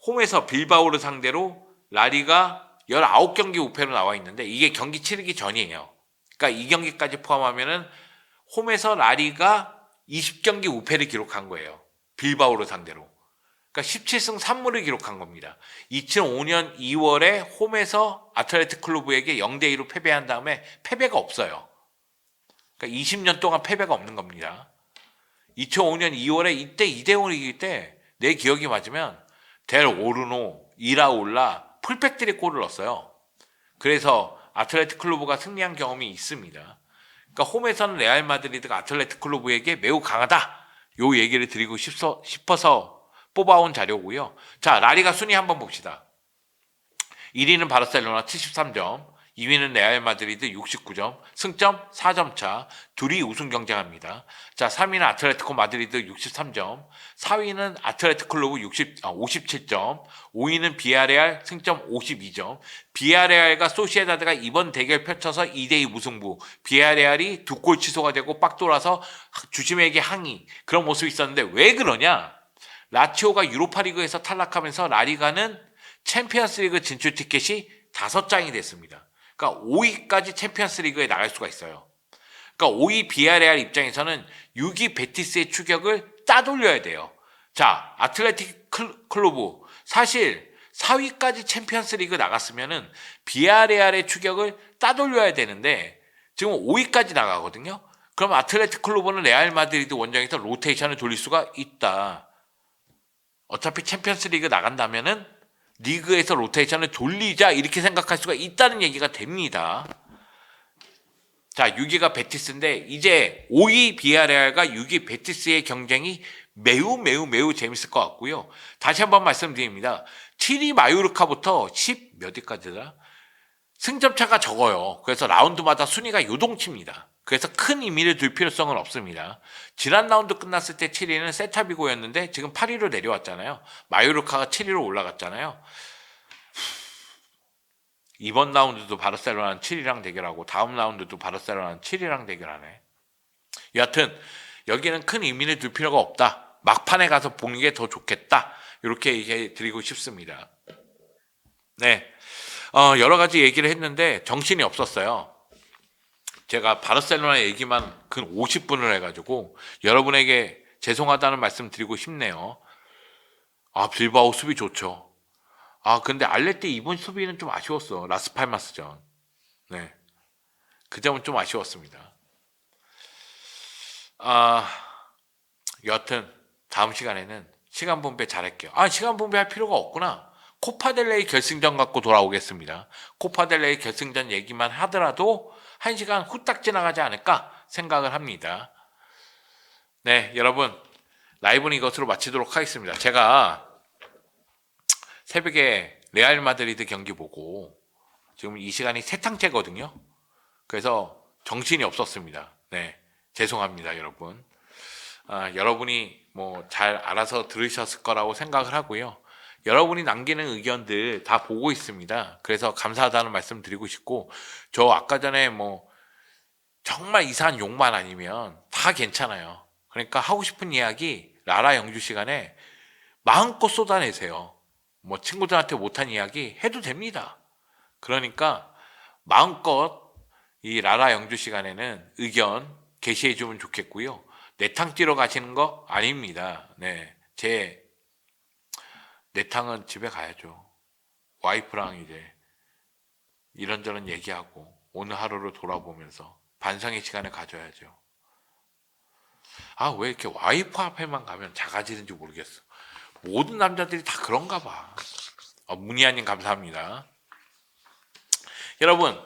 Speaker 1: 홈에서 빌바오를 상대로 라리가 19경기 우패로 나와 있는데 이게 경기 치르기 전이에요. 그러니까 이 경기까지 포함하면은 홈에서 라리가 20경기 우패를 기록한 거예요. 빌바오를 상대로. 그러니까 17승 3무를 기록한 겁니다. 2005년 2월에 홈에서 아틀레틱 클루브에게 0대2로 패배한 다음에 패배가 없어요. 그러니까 20년 동안 패배가 없는 겁니다. 2005년 2월에 이때 2대0을 이길 때 내 기억이 맞으면 델 오르노, 이라올라, 풀백들이 골을 넣었어요. 그래서 아틀레틱 클루브가 승리한 경험이 있습니다. 그러니까 홈에서는 레알 마드리드가 아틀레틱 클루브에게 매우 강하다. 요 얘기를 드리고 싶어서 뽑아온 자료고요. 자, 라리가 순위 한번 봅시다. 1위는 바르셀로나 73점, 2위는 레알 마드리드 69점, 승점 4점 차, 둘이 우승 경쟁합니다. 자, 3위는 아틀레티코 마드리드 63점, 4위는 아틀레틱 클루브 57점, 5위는 비아레알 승점 52점, 비아레알과 소시에다드가 이번 대결 펼쳐서 2대2 무승부, 비아레알이 2골 취소가 되고 빡 돌아서 주심에게 항의, 그런 모습이 있었는데 왜 그러냐? 라치오가 유로파리그에서 탈락하면서 라리가는 챔피언스리그 진출 티켓이 5장이 됐습니다. 그러니까 5위까지 챔피언스리그에 나갈 수가 있어요. 그러니까 5위 비아레알 입장에서는 6위 베티스의 추격을 따돌려야 돼요. 자, 아틀레틱 클루브 사실 4위까지 챔피언스리그 나갔으면은 비아레알의 추격을 따돌려야 되는데 지금 5위까지 나가거든요. 그럼 아틀레틱 클루브는 레알 마드리드 원정에서 로테이션을 돌릴 수가 있다. 어차피 챔피언스리그 나간다면은 리그에서 로테이션을 돌리자 이렇게 생각할 수가 있다는 얘기가 됩니다. 자, 6위가 베티스인데 이제 5위 비아레알과 6위 베티스의 경쟁이 매우 재밌을 것 같고요. 다시 한번 말씀드립니다. 7위 마요르카부터 10 몇 위까지더라? 승점차가 적어요. 그래서 라운드마다 순위가 요동칩니다. 그래서 큰 의미를 둘 필요성은 없습니다. 지난 라운드 끝났을 때 7위는 셀타비고였는데 지금 8위로 내려왔잖아요. 마요르카가 7위로 올라갔잖아요. 이번 라운드도 바르셀로나는 7위랑 대결하고 다음 라운드도 바르셀로나는 7위랑 대결하네. 여하튼 여기는 큰 의미를 둘 필요가 없다. 막판에 가서 보는 게 더 좋겠다. 이렇게 얘기해 드리고 싶습니다. 네, 여러 가지 얘기를 했는데 정신이 없었어요. 제가 바르셀로나 얘기만 근 50분을 해가지고 여러분에게 죄송하다는 말씀 드리고 싶네요. 아, 빌바오 수비 좋죠. 아, 근데 알레티 이번 수비는 좀 아쉬웠어. 라스팔마스전. 네, 그 점은 좀 아쉬웠습니다. 여하튼 다음 시간에는 시간 분배 잘할게요. 시간 분배할 필요가 없구나. 코파델레이 결승전 갖고 돌아오겠습니다. 코파델레이 결승전 얘기만 하더라도 1시간 후딱 지나가지 않을까 생각을 합니다. 네, 여러분 라이브는 이것으로 마치도록 하겠습니다. 제가 새벽에 레알 마드리드 경기 보고 지금 이 시간이 세탕째거든요. 그래서 정신이 없었습니다. 네, 죄송합니다, 여러분. 여러분이 뭐 잘 알아서 들으셨을 거라고 생각을 하고요. 여러분이 남기는 의견들 다 보고 있습니다. 그래서 감사하다는 말씀 드리고 싶고, 저 아까 전에 뭐 정말 이상한 욕만 아니면 다 괜찮아요. 그러니까 하고 싶은 이야기 라라 영주 시간에 마음껏 쏟아내세요. 뭐 친구들한테 못한 이야기 해도 됩니다. 그러니까 마음껏 이 라라 영주 시간에는 의견 게시해 주면 좋겠고요. 내탕 뛰러 가시는 거 아닙니다. 네, 제 내탕은 집에 가야죠. 와이프랑 이제 이런저런 얘기하고 오늘 하루를 돌아보면서 반성의 시간을 가져야죠. 아, 왜 이렇게 와이프 앞에만 가면 작아지는지 모르겠어. 모든 남자들이 다 그런가 봐. 문희아님 감사합니다. 여러분,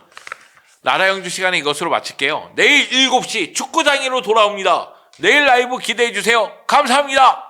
Speaker 1: 나라영주 시간에 이것으로 마칠게요. 내일 7시 축구장으로 돌아옵니다. 내일 라이브 기대해 주세요. 감사합니다.